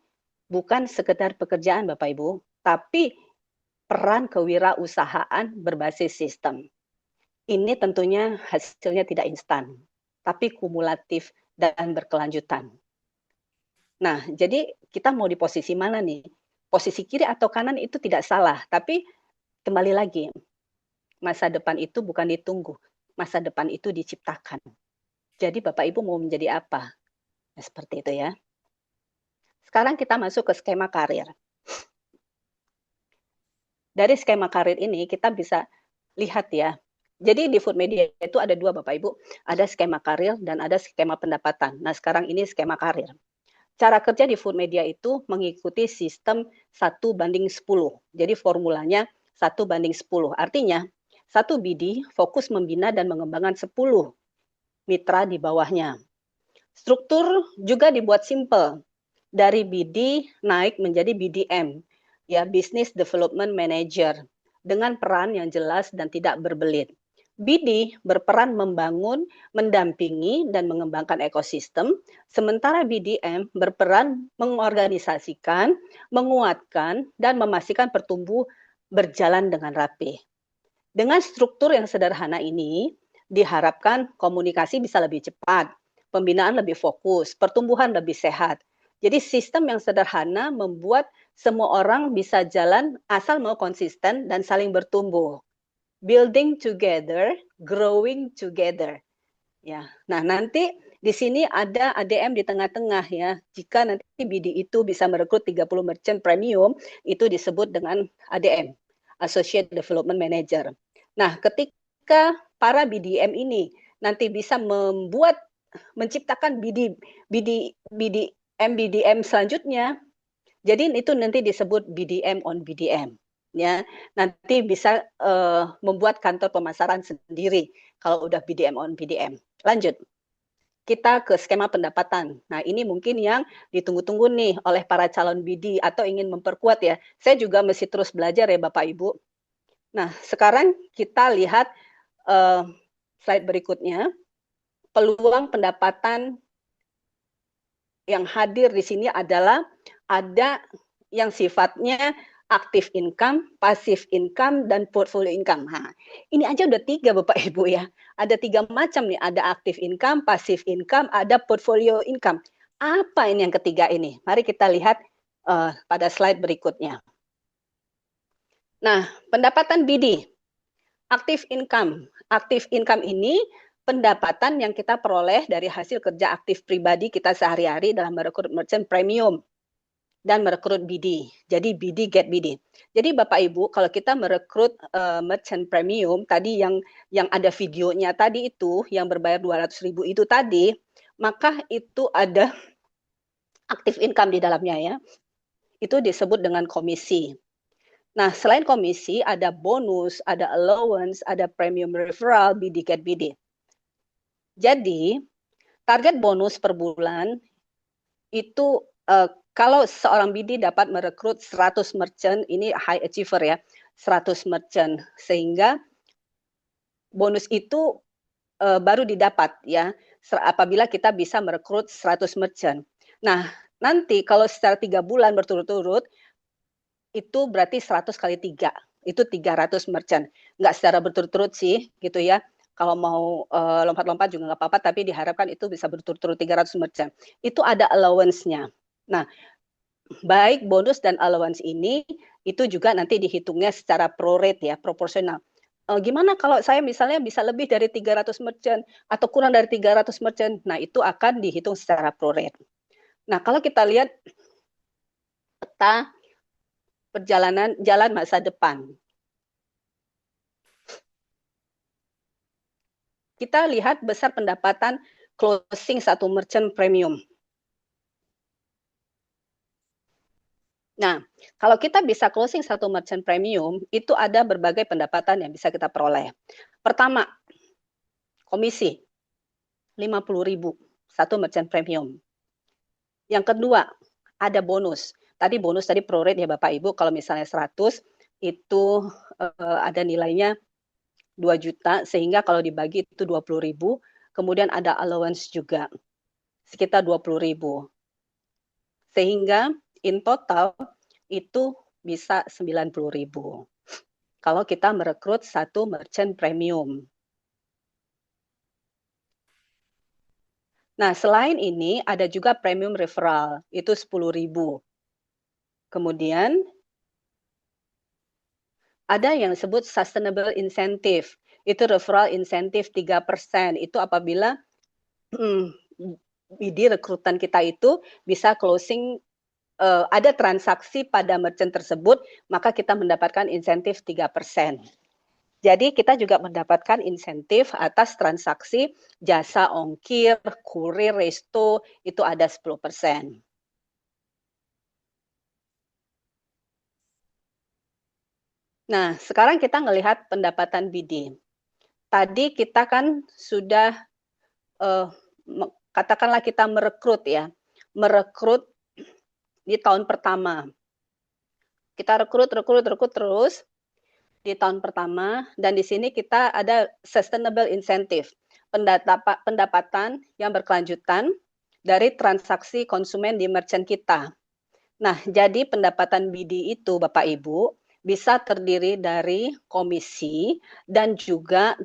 bukan sekedar pekerjaan Bapak Ibu, tapi peran kewirausahaan berbasis sistem. Ini tentunya hasilnya tidak instan, tapi kumulatif dan berkelanjutan. Nah, jadi kita mau di posisi mana nih? Posisi kiri atau kanan itu tidak salah, tapi kembali lagi, masa depan itu bukan ditunggu, masa depan itu diciptakan. Jadi Bapak Ibu mau menjadi apa? Nah, seperti itu ya. Sekarang kita masuk ke skema karir. Dari skema karir ini kita bisa lihat ya. Jadi di Food Media itu ada dua Bapak Ibu, ada skema karir dan ada skema pendapatan. Nah, sekarang ini skema karir. Cara kerja di Food Media itu mengikuti sistem 1:10. Jadi formulanya 1:10. Artinya, satu BD fokus membina dan mengembangkan 10 mitra di bawahnya. Struktur juga dibuat simple. Dari BD naik menjadi BDM, ya Business Development Manager, dengan peran yang jelas dan tidak berbelit. BD berperan membangun, mendampingi, dan mengembangkan ekosistem, sementara BDM berperan mengorganisasikan, menguatkan, dan memastikan pertumbuh berjalan dengan rapi. Dengan struktur yang sederhana ini, diharapkan komunikasi bisa lebih cepat, pembinaan lebih fokus, pertumbuhan lebih sehat. Jadi sistem yang sederhana membuat semua orang bisa jalan asal mau konsisten dan saling bertumbuh. Building together, growing together. Ya. Nah, nanti di sini ada ADM di tengah-tengah ya. Jika nanti BD itu bisa merekrut 30 merchant premium, itu disebut dengan ADM, Associate Development Manager. Nah, ketika para BDM ini nanti bisa menciptakan BDM selanjutnya, jadi itu nanti disebut BDM on BDM. Ya, nanti bisa membuat kantor pemasaran sendiri kalau udah BDM on BDM. Lanjut, kita ke skema pendapatan. Nah, ini mungkin yang ditunggu-tunggu nih oleh para calon BD atau ingin memperkuat ya. Saya juga mesti terus belajar ya Bapak Ibu. Nah, sekarang kita lihat slide berikutnya. Peluang pendapatan yang hadir di sini adalah ada yang sifatnya aktif income, pasif income, dan portfolio income. Nah, ini aja udah 3 Bapak Ibu ya. Ada 3 macam nih, ada aktif income, pasif income, ada portfolio income. Apa ini yang ketiga ini? Mari kita lihat pada slide berikutnya. Nah, pendapatan BD, aktif income. Aktif income ini pendapatan yang kita peroleh dari hasil kerja aktif pribadi kita sehari-hari dalam merekrut merchant premium. dan merekrut BD. Jadi BD get BD. Jadi Bapak Ibu, kalau kita merekrut merchant premium tadi yang ada videonya tadi itu yang berbayar 200.000 itu tadi, maka itu ada active income di dalamnya ya. Itu disebut dengan komisi. Nah, selain komisi ada bonus, ada allowance, ada premium referral, BD get BD. Jadi, target bonus per bulan itu kalau seorang BD dapat merekrut 100 merchant, ini high achiever ya, 100 merchant, sehingga bonus itu baru didapat ya apabila kita bisa merekrut 100 merchant. Nah, nanti kalau secara 3 bulan berturut-turut itu berarti 100 kali 3, itu 300 merchant. Nggak secara berturut-turut sih gitu ya. Kalau mau lompat-lompat juga nggak apa-apa, tapi diharapkan itu bisa berturut-turut 300 merchant. Itu ada allowance-nya. Nah, baik bonus dan allowance ini itu juga nanti dihitungnya secara prorate ya, proporsional. Gimana kalau saya misalnya bisa lebih dari 300 merchant atau kurang dari 300 merchant? Nah, itu akan dihitung secara prorate. Nah, kalau kita lihat peta perjalanan jalan masa depan. Kita lihat besar pendapatan closing satu merchant premium. Nah, kalau kita bisa closing satu merchant premium, itu ada berbagai pendapatan yang bisa kita peroleh. Pertama, komisi 50.000 satu merchant premium. Yang kedua, ada bonus. Tadi bonus tadi prorate ya Bapak Ibu, kalau misalnya 100 itu ada nilainya 2 juta, sehingga kalau dibagi itu 20.000, kemudian ada allowance juga sekitar 20.000. Sehingga in total itu bisa 90.000. Kalau kita merekrut satu merchant premium. Nah, selain ini ada juga premium referral, itu 10.000. Kemudian ada yang disebut sustainable incentive, itu referral incentive 3%. Itu apabila BD rekrutan kita itu bisa closing ada transaksi pada merchant tersebut, maka kita mendapatkan insentif 3%. Jadi kita juga mendapatkan insentif atas transaksi jasa ongkir, kurir, resto, itu ada 10%. Nah, sekarang kita melihat pendapatan BD. Tadi kita kan sudah katakanlah kita merekrut ya, merekrut di tahun pertama. Kita rekrut terus di tahun pertama, dan di sini kita ada sustainable incentive, pendapatan yang berkelanjutan dari transaksi konsumen di merchant kita. Nah, jadi pendapatan BD itu Bapak Ibu bisa terdiri dari komisi dan juga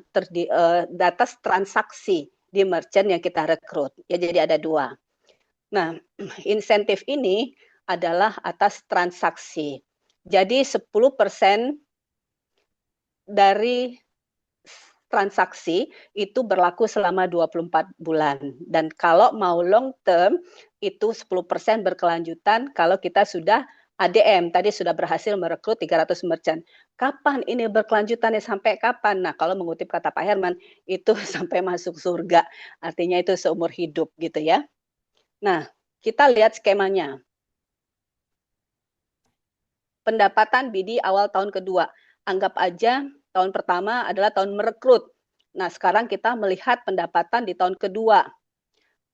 atas transaksi di merchant yang kita rekrut. Ya, jadi ada dua. Nah, insentif ini adalah atas transaksi. Jadi 10% dari transaksi itu berlaku selama 24 bulan. Dan kalau mau long term itu 10% berkelanjutan kalau kita sudah ADM, tadi sudah berhasil merekrut 300 merchant. Kapan ini berkelanjutannya, sampai kapan? Nah, kalau mengutip kata Pak Herman, itu sampai masuk surga. Artinya itu seumur hidup gitu ya. Nah, kita lihat skemanya. Pendapatan BD awal tahun kedua. Anggap aja tahun pertama adalah tahun merekrut. Nah, sekarang kita melihat pendapatan di tahun kedua.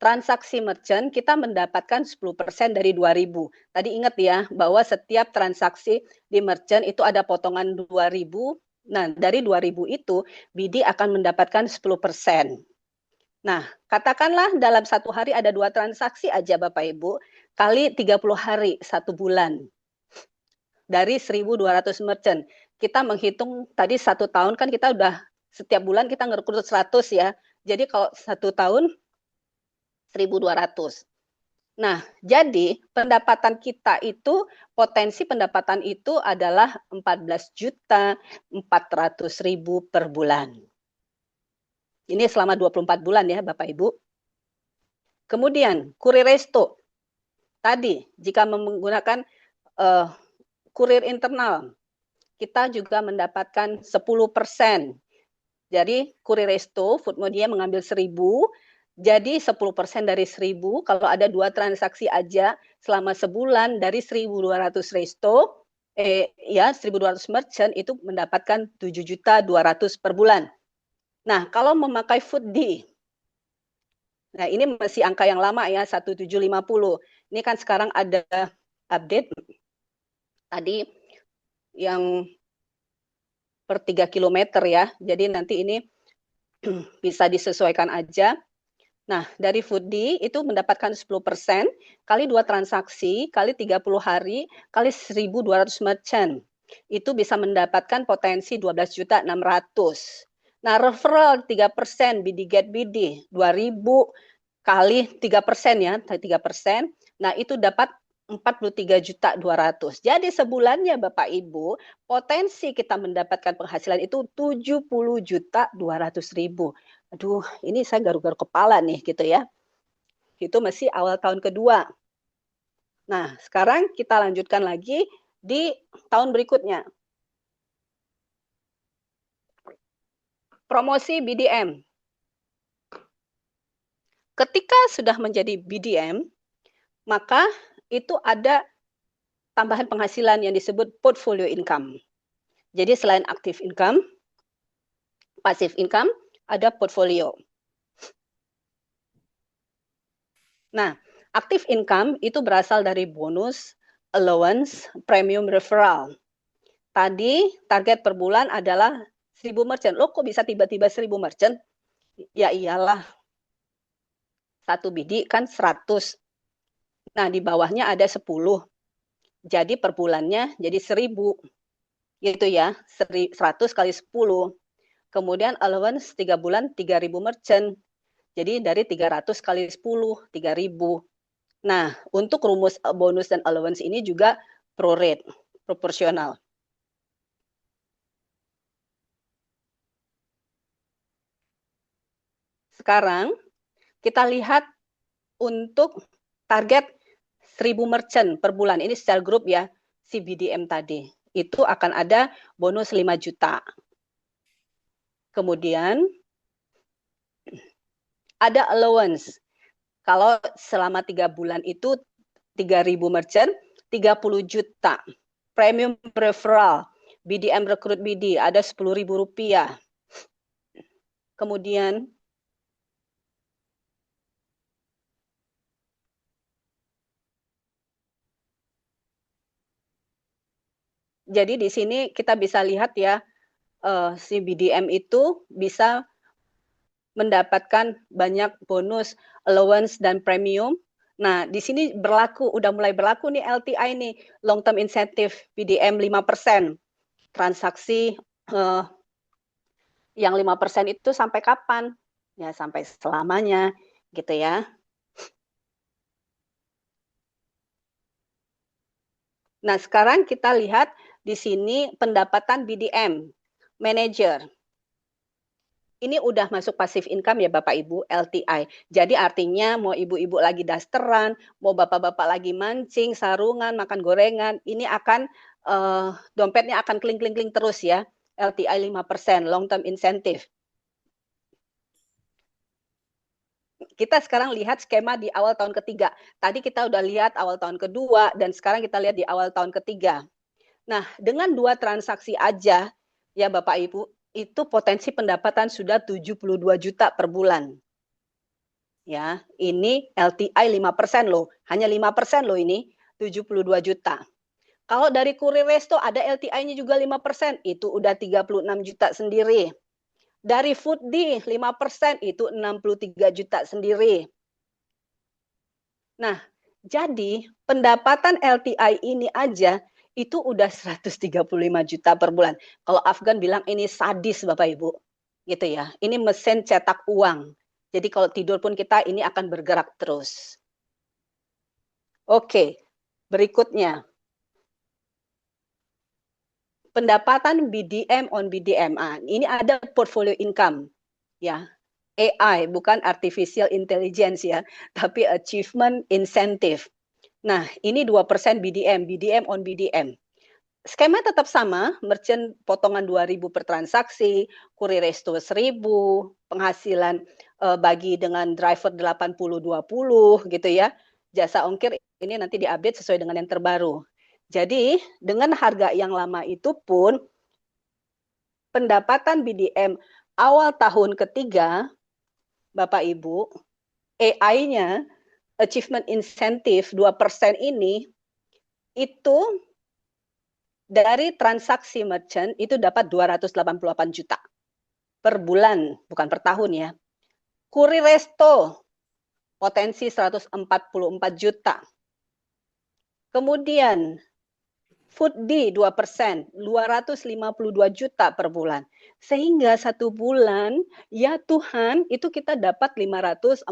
Transaksi merchant kita mendapatkan 10% dari 2.000. Tadi ingat ya bahwa setiap transaksi di merchant itu ada potongan 2.000. Nah, dari 2.000 itu BD akan mendapatkan 10%. Nah, katakanlah dalam satu hari ada 2 transaksi aja Bapak Ibu, kali 30 hari, 1 bulan. Dari 1.200 merchant. Kita menghitung tadi 1 tahun kan kita udah setiap bulan kita ngerekrut 100 ya. Jadi kalau 1 tahun 1.200. Nah, jadi pendapatan kita itu, potensi pendapatan itu adalah 14.400.000 per bulan. Ini selama 24 bulan ya Bapak Ibu. Kemudian, kurir resto. Tadi, jika menggunakan kurir internal, kita juga mendapatkan 10%. Jadi kurir resto, Foodmedia mengambil 1.000, jadi 10% dari 1.000, kalau ada 2 transaksi aja selama sebulan dari 1.200 resto, 1.200 merchant itu mendapatkan 7.200.000 per bulan. Nah, kalau memakai Foodie, nah ini masih angka yang lama ya, 1.750. Ini kan sekarang ada update tadi yang per 3 kilometer ya. Jadi nanti ini bisa disesuaikan aja. Nah, dari Foodie itu mendapatkan 10% kali 2 transaksi, kali 30 hari, kali 1.200 merchant. Itu bisa mendapatkan potensi 12.600. Nah, referral 3%, BD Get BD, 2.000 kali 3% ya, 3%. Nah, itu dapat 43.200. Jadi sebulannya Bapak Ibu, potensi kita mendapatkan penghasilan itu 70.200.000. Aduh, ini saya garu-garu kepala nih gitu ya. Itu masih awal tahun kedua. Nah, sekarang kita lanjutkan lagi di tahun berikutnya. Promosi BDM. Ketika sudah menjadi BDM, maka itu ada tambahan penghasilan yang disebut portfolio income. Jadi selain active income, passive income, ada portfolio. Nah, active income itu berasal dari bonus, allowance, premium referral. Tadi target per bulan adalah 1.000 merchant. Loh kok bisa tiba-tiba 1.000 merchant? Ya iyalah, satu bidi kan 100. Nah, di bawahnya ada 10. Jadi per bulannya jadi 1.000. Gitu ya, 100 kali 10. Kemudian allowance 3 bulan 3.000 merchant. Jadi dari 300 kali 10, 3.000. Nah, untuk rumus bonus dan allowance ini juga prorate, proporsional. Sekarang kita lihat untuk target 1.000 merchant per bulan. Ini secara grup ya, si BDM tadi. Itu akan ada bonus 5 juta. Kemudian ada allowance. Kalau selama 3 bulan itu 3.000 merchant, 30 juta. Premium referral, BDM Recruit BD, ada 10.000 rupiah. Kemudian jadi di sini kita bisa lihat ya, si BDM itu bisa mendapatkan banyak bonus, allowance, dan premium. Nah, di sini udah mulai berlaku nih LTI nih, long term incentive BDM 5%. Transaksi yang 5% itu sampai kapan? Ya, sampai selamanya, gitu ya. Nah, sekarang kita lihat di sini pendapatan BDM, manager. Ini udah masuk passive income ya Bapak Ibu, LTI. Jadi artinya mau ibu-ibu lagi dasteran, mau bapak-bapak lagi mancing, sarungan, makan gorengan, ini akan dompetnya akan kling-kling-kling terus ya. LTI 5%, long term incentive. Kita sekarang lihat skema di awal tahun ketiga. Tadi kita udah lihat awal tahun kedua, dan sekarang kita lihat di awal tahun ketiga. Nah, dengan 2 transaksi aja, ya Bapak Ibu, itu potensi pendapatan sudah 72 juta per bulan. Ya, ini LTI 5% loh, hanya 5% loh ini, 72 juta. Kalau dari kurir resto ada LTI-nya juga 5%, itu udah 36 juta sendiri. Dari Foodie 5% itu 63 juta sendiri. Nah, jadi pendapatan LTI ini aja itu udah 135 juta per bulan. Kalau Afgan bilang ini sadis Bapak Ibu. Gitu ya. Ini mesin cetak uang. Jadi kalau tidur pun kita ini akan bergerak terus. Oke, berikutnya. Pendapatan BDM on BDM. Ini ada portfolio income. Ya, AI bukan artificial intelligence ya, tapi achievement incentive. Nah, ini 2% BDM, BDM on BDM. Skema tetap sama, merchant potongan 2.000 per transaksi, kurir resto 1.000, penghasilan bagi dengan driver 80-20 gitu ya. Jasa ongkir ini nanti diupdate sesuai dengan yang terbaru. Jadi dengan harga yang lama itu pun pendapatan BDM awal tahun ketiga, Bapak Ibu, AI-nya, achievement incentive 2% ini, itu dari transaksi merchant itu dapat 288 juta per bulan, bukan per tahun ya. Kurir resto, potensi 144 juta. Kemudian, Foodie 2%, 252 juta per bulan. Sehingga satu bulan, ya Tuhan, itu kita dapat 540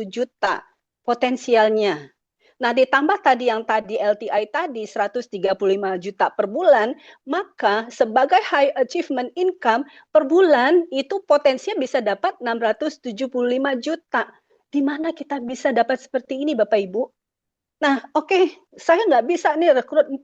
juta potensialnya. Nah, ditambah tadi yang LTI tadi 135 juta per bulan, maka sebagai high achievement income per bulan itu potensinya bisa dapat 675 juta. Di mana kita bisa dapat seperti ini, Bapak Ibu? Nah, oke, saya nggak bisa nih rekrut 4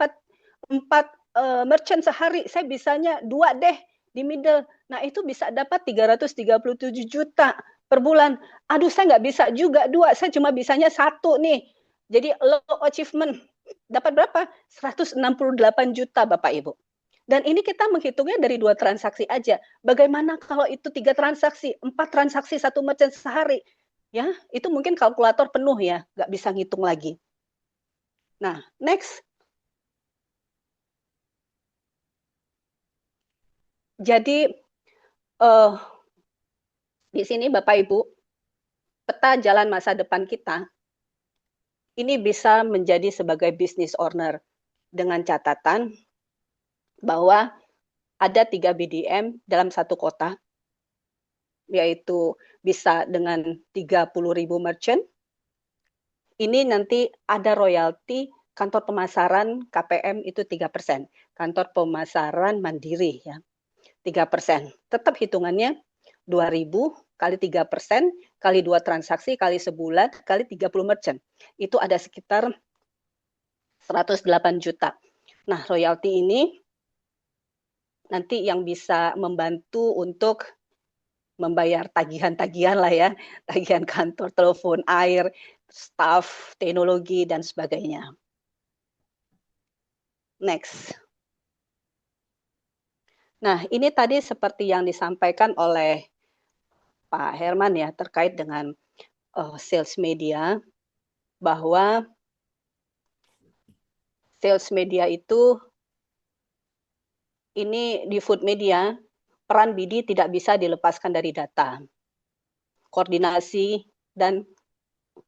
merchant sehari, saya bisanya 2 deh di middle. Nah, itu bisa dapat 337 juta per bulan. Aduh, saya nggak bisa juga 2, saya cuma bisanya 1 nih. Jadi low achievement. Dapat berapa? 168 juta Bapak Ibu. Dan ini kita menghitungnya dari 2 transaksi aja. Bagaimana kalau itu 3 transaksi, 4 transaksi 1 merchant sehari? Ya, itu mungkin kalkulator penuh ya, nggak bisa ngitung lagi. Nah, next. Jadi di sini Bapak Ibu, peta jalan masa depan kita ini bisa menjadi sebagai business owner dengan catatan bahwa ada 3 BDM dalam satu kota, yaitu bisa dengan 30.000 merchant. Ini nanti ada royalti kantor pemasaran KPM itu 3%, kantor pemasaran mandiri ya 3%. Tetap hitungannya 2.000 kali 3% kali 2 transaksi kali sebulan kali 30 merchant. Itu ada sekitar 108 juta. Nah, royalti ini nanti yang bisa membantu untuk membayar tagihan-tagihan lah ya, tagihan kantor, telepon, air, staff, teknologi, dan sebagainya. Next. Nah, ini tadi seperti yang disampaikan oleh Pak Herman ya, terkait dengan sales media, bahwa sales media itu ini di food media, peran BD tidak bisa dilepaskan dari data, koordinasi, dan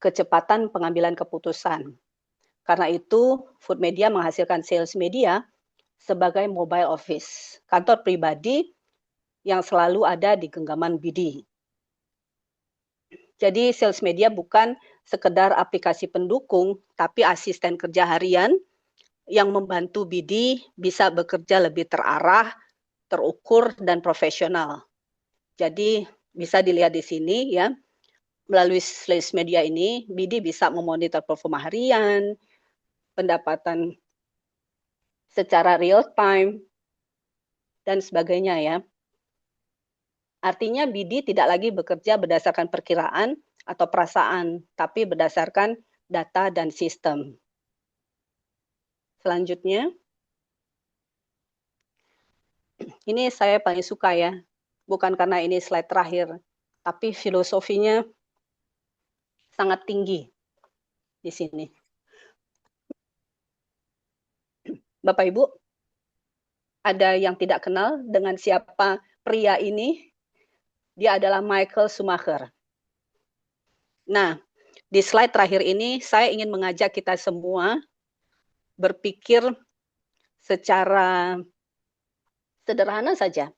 kecepatan pengambilan keputusan. Karena itu, food media menghasilkan sales media sebagai mobile office, kantor pribadi yang selalu ada di genggaman BD. Jadi sales media bukan sekedar aplikasi pendukung, tapi asisten kerja harian yang membantu BD bisa bekerja lebih terarah, terukur, dan profesional. Jadi bisa dilihat di sini ya, melalui sales media ini, BD bisa memonitor performa harian, pendapatan secara real time, dan sebagainya ya. Artinya BD tidak lagi bekerja berdasarkan perkiraan atau perasaan, tapi berdasarkan data dan sistem. Selanjutnya, ini saya paling suka ya, bukan karena ini slide terakhir, tapi filosofinya sangat tinggi di sini. Bapak Ibu, ada yang tidak kenal dengan siapa pria ini? Dia adalah Michael Schumacher. Nah, di slide terakhir ini saya ingin mengajak kita semua berpikir secara sederhana saja.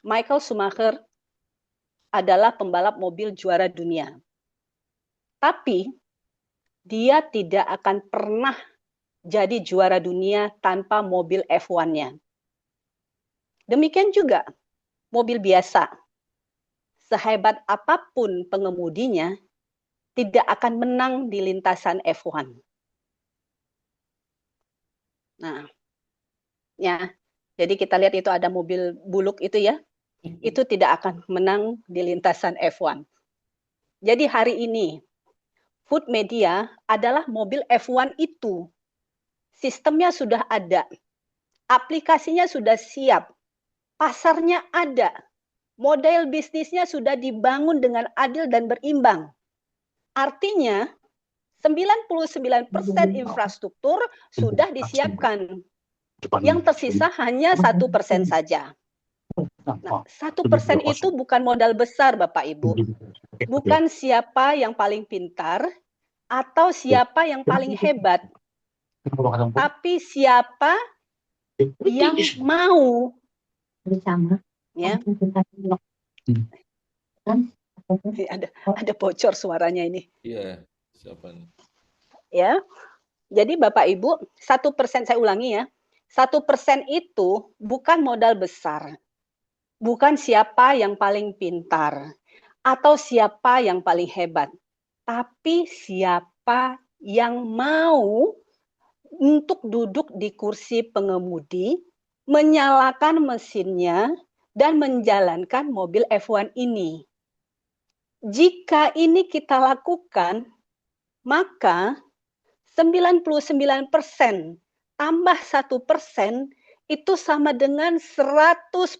Michael Schumacher adalah pembalap mobil juara dunia. Tapi dia tidak akan pernah jadi juara dunia tanpa mobil F1-nya. Demikian juga mobil biasa. Sehebat apapun pengemudinya, tidak akan menang di lintasan F1. Nah, ya. Jadi kita lihat itu ada mobil buluk itu ya. Itu tidak akan menang di lintasan F1. Jadi hari ini Food Media adalah mobil F1 itu. Sistemnya sudah ada. Aplikasinya sudah siap. Pasarnya ada. Model bisnisnya sudah dibangun dengan adil dan berimbang. Artinya 99% infrastruktur sudah disiapkan. Yang tersisa hanya 1% saja. Nah, 1% itu bukan modal besar, Bapak Ibu. Bukan siapa yang paling pintar atau siapa yang paling hebat, tapi siapa yang mau. Ya. Ada bocor suaranya ini. Iya, siapa nih? Ya, jadi Bapak Ibu, 1%, saya ulangi ya, 1% itu bukan modal besar, bukan siapa yang paling pintar atau siapa yang paling hebat, tapi siapa yang mau untuk duduk di kursi pengemudi, menyalakan mesinnya, dan menjalankan mobil F1 ini. Jika ini kita lakukan, maka 99% tambah 1% itu sama dengan 100%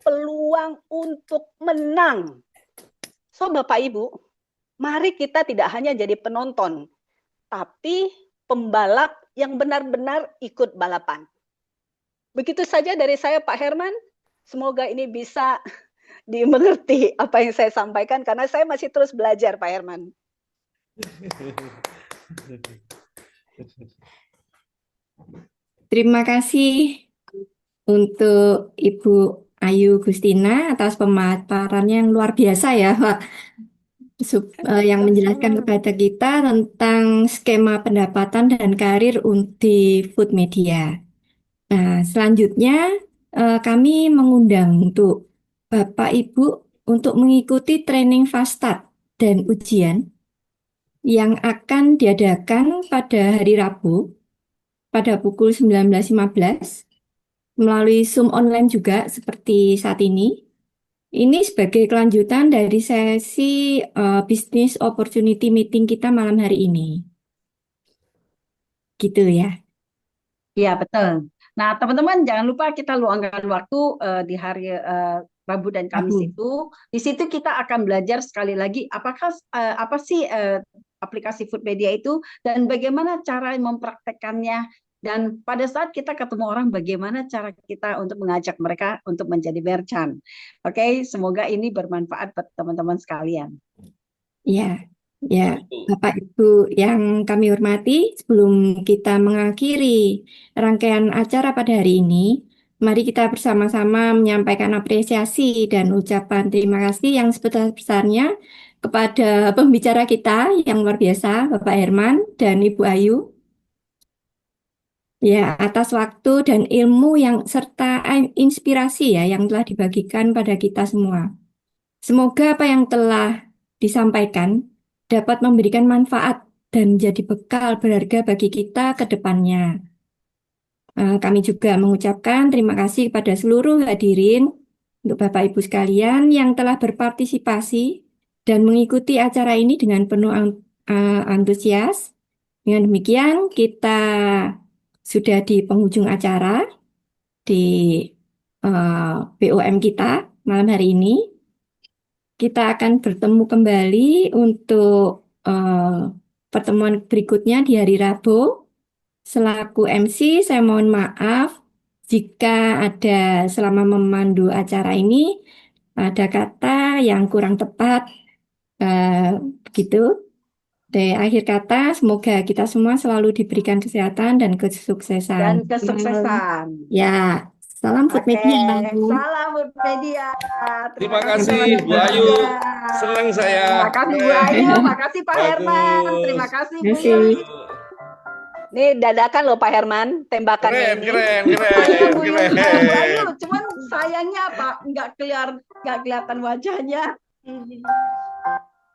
peluang untuk menang. So Bapak Ibu, mari kita tidak hanya jadi penonton, tapi pembalap yang benar-benar ikut balapan. Begitu saja dari saya Pak Herman, semoga ini bisa dimengerti apa yang saya sampaikan, karena saya masih terus belajar Pak Herman. Terima kasih untuk Ibu Ayu Gustina atas pemaparannya yang luar biasa ya, Pak. Yang menjelaskan kepada kita tentang skema pendapatan dan karir di Food Media. Nah, selanjutnya kami mengundang untuk Bapak Ibu untuk mengikuti training fast start dan ujian yang akan diadakan pada hari Rabu pada pukul 19.15 melalui Zoom online juga seperti saat ini. Ini sebagai kelanjutan dari sesi Business Opportunity Meeting kita malam hari ini. Gitu ya. Iya, betul. Nah, teman-teman jangan lupa kita luangkan waktu di hari Rabu dan Kamis itu. Di situ kita akan belajar sekali lagi apa sih aplikasi Food Media itu dan bagaimana cara mempraktekannya. Dan pada saat kita ketemu orang, bagaimana cara kita untuk mengajak mereka untuk menjadi merchant. Oke, semoga ini bermanfaat buat teman-teman sekalian. Ya, ya, Bapak Ibu yang kami hormati, sebelum kita mengakhiri rangkaian acara pada hari ini, mari kita bersama-sama menyampaikan apresiasi dan ucapan terima kasih yang sebesar-besarnya kepada pembicara kita yang luar biasa, Bapak Herman dan Ibu Ayu. Ya, atas waktu dan ilmu yang serta inspirasi ya yang telah dibagikan pada kita semua. Semoga apa yang telah disampaikan dapat memberikan manfaat dan menjadi bekal berharga bagi kita ke depannya. Kami juga mengucapkan terima kasih kepada seluruh hadirin untuk Bapak Ibu sekalian yang telah berpartisipasi dan mengikuti acara ini dengan penuh antusias. Dengan demikian kita sudah di penghujung acara di BOM kita malam hari ini. Kita akan bertemu kembali untuk pertemuan berikutnya di hari Rabu. Selaku MC, saya mohon maaf jika ada selama memandu acara ini ada kata yang kurang tepat. Begitu. Dari akhir kata, semoga kita semua selalu diberikan kesehatan dan kesuksesan. Dan kesuksesan. Ya, salam Food Media. Salam Food Media. Terima kasih Bu Ayu. Senang saya. Terima kasih Bu Ayu. Terima kasih Pak Herman. Terima kasih Bu Terima kasih. Yuli. Ini dadakan loh Pak Herman, tembakannya ini. Keren. Bu Ayu, cuman sayangnya apa? Nggak kelihatan wajahnya.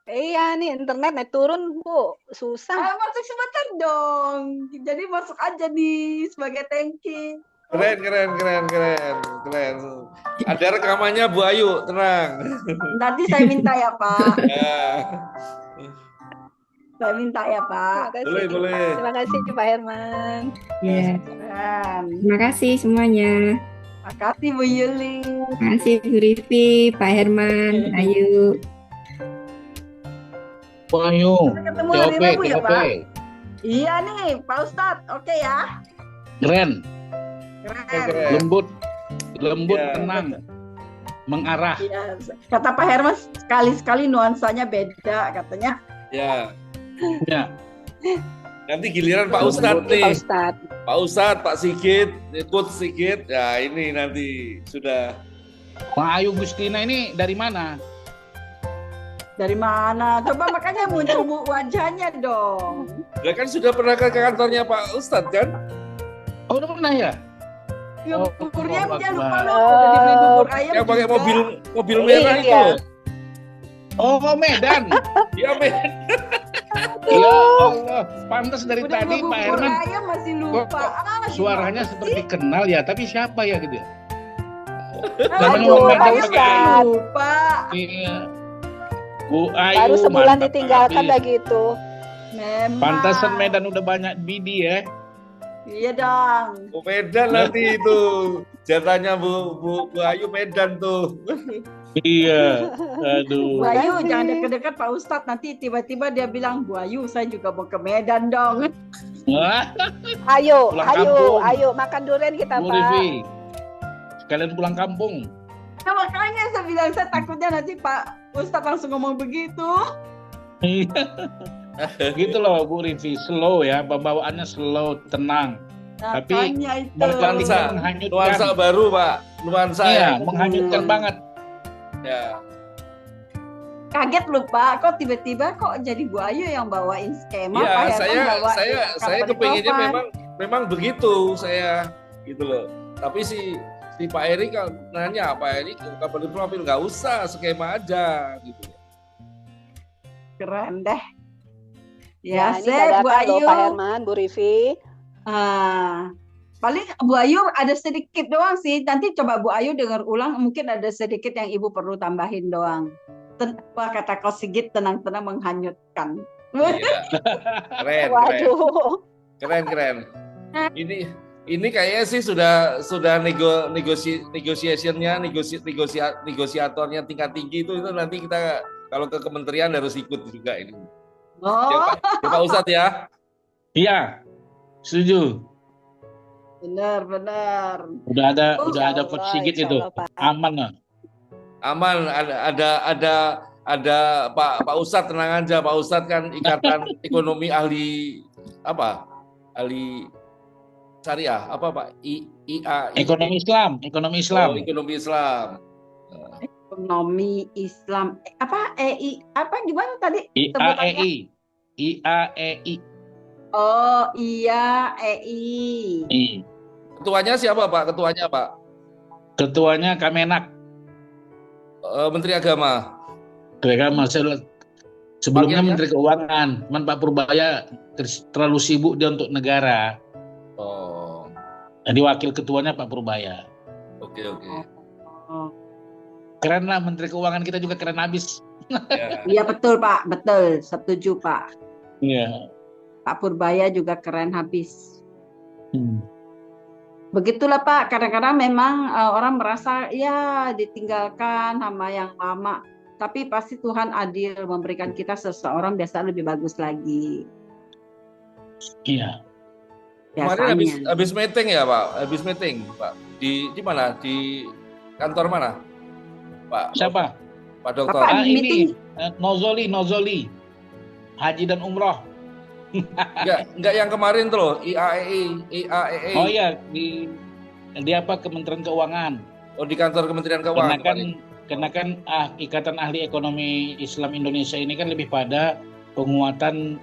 Iya nih internet naik turun Bu, susah. Masuk sebentar dong. Jadi masuk aja nih sebagai thanking. Keren, keren, keren, keren, keren. Ada rekamannya Bu Ayu, tenang. Nanti saya minta ya Pak. Ya, Saya minta ya Pak. boleh, boleh. Terima kasih Pak Herman. Ya, Keren. terima kasih semuanya. Makasih Bu Yuli. Terima kasih Bu Rivi, Pak Herman, Ayu. Wahyu, Sampai ketemu hari TOP, Rabu ya TOP. Pak. Iya nih Pak Ustadz. Oke ya. Keren, Keren. Keren. lembut, lembut, Ya. tenang, mengarah. Iya. Kata Pak Herman sekali-sekali nuansanya beda katanya. Ya, Ya, nanti giliran Pak Ustadz Pak nih. Ustadz. Pak Ustadz, Pak Sigit, ikut Sigit. Ya, ini nanti sudah. Wahyu Gustina ini dari mana? Dari mana? Coba makanya muncul Bu wajahnya dong. Ya kan sudah pernah ke kantornya Pak Ustadz kan? Oh, udah pernah ya? Ya, Oh, buburnya Allah dia lupa Akbar. loh. Udah dibeli bubur ayam Yang pakai juga. mobil merah itu Iya. loh. Oh, Medan. Iya, Men. Ya Allah, pantas dari Udah tadi beli Pak bubur Herman ayam masih lupa. suaranya seperti kenal ya, tapi siapa ya gitu ya? Namanya Aduh, bubur Medan ayam pakai- masih lupa. Iya. Bu Ayu, Baru sebulan mantap ditinggalkan habis. lagi itu. Memang. Pantasan Medan udah banyak bidi ya. Iya dong. Bu Medan nanti itu. Jatahnya Bu Ayu Medan tuh. Iya. Bu Aduh. Ayu jangan dekat-dekat Pak Ustadz. Nanti tiba-tiba dia bilang, Bu Ayu saya juga mau ke Medan dong. Wah, Ayo, Pulang ayo, kampung. ayo makan durian kita Bu Pak. Rivi. Sekalian pulang kampung. Nah, makanya saya bilang saya takutnya nanti Pak Ustadz langsung ngomong begitu. Gitu loh Bu Rivi, slow ya, pembawaannya slow, tenang. Tapi Makanya itu. berkali-kali Nuansa, menghanyutkan. nuansa baru Pak. Nuansa Iya, yang- menghanyutkan banget. Ya. Kaget lupa kok tiba-tiba kok jadi Bu Ayu yang bawain skema. Iya, Pak Herman bawain saya company kepengennya profile. memang begitu saya gitu loh. Tapi si Pak Eri kan nanya, Pak Eri company profil nggak usah, skema aja gitu. Keren deh. Ya, Ya, ini saya Bu dadakan loh Ayu. Pak Herman, Bu Rivi. Paling Bu Ayu ada sedikit doang sih. Nanti coba Bu Ayu dengar ulang, mungkin ada sedikit yang Ibu perlu tambahin doang. Wah, kata Kos Sigit tenang-tenang menghanyutkan. Iya. Keren, keren. Waduh. Keren, keren. Ini kayaknya sih sudah negosiatornya tingkat tinggi itu nanti kita kalau ke kementerian harus ikut juga ini. Ya, Oh, Pak Ustadz ya. Iya, setuju. benar. Udah ada Insya Coach Allah, Sigit insya itu, Allah, Pak. aman lah. Aman, ada Pak Ustadz, tenang aja. Pak Ustadz kan ikatan ekonomi ahli apa? Ahli syariah apa Pak? IA. Ekonomi Islam, ekonomi Islam. Oh, ekonomi Islam. Ekonomi Islam. Apa EI? Apa gimana tadi? sebutannya? IAEI, IAEI. Oh, iya EI. Ketuanya siapa Pak? Ketuanya Pak? Ketuanya Kemenak. Menteri Agama. Sebelumnya Wakilnya? Menteri Keuangan, cuman Pak Purbaya terlalu sibuk dia untuk negara. Oh, Jadi wakil ketuanya Pak Purbaya. oke. Oh. Keren lah Menteri Keuangan kita juga keren habis. Ya. Iya betul Pak, betul. Setuju Pak. Iya. Pak Purbaya juga keren habis. Hmm. Begitulah Pak, kadang-kadang memang orang merasa ya ditinggalkan sama yang lama. Tapi pasti Tuhan adil memberikan kita seseorang biasa lebih bagus lagi. Iya. Kemarin Biasanya. habis meeting ya Pak? Habis meeting Pak? Di mana? Di kantor mana? Pak? Siapa? Pak Dokter. Bapak Ah, meeting. ini Nozoli. Haji dan Umroh. Enggak yang kemarin tuh loh, IAEI. Oh iya, di apa Kementerian Keuangan. Oh, di kantor Kementerian Keuangan. Karena kan Ikatan Ahli Ekonomi Islam Indonesia ini kan lebih pada penguatan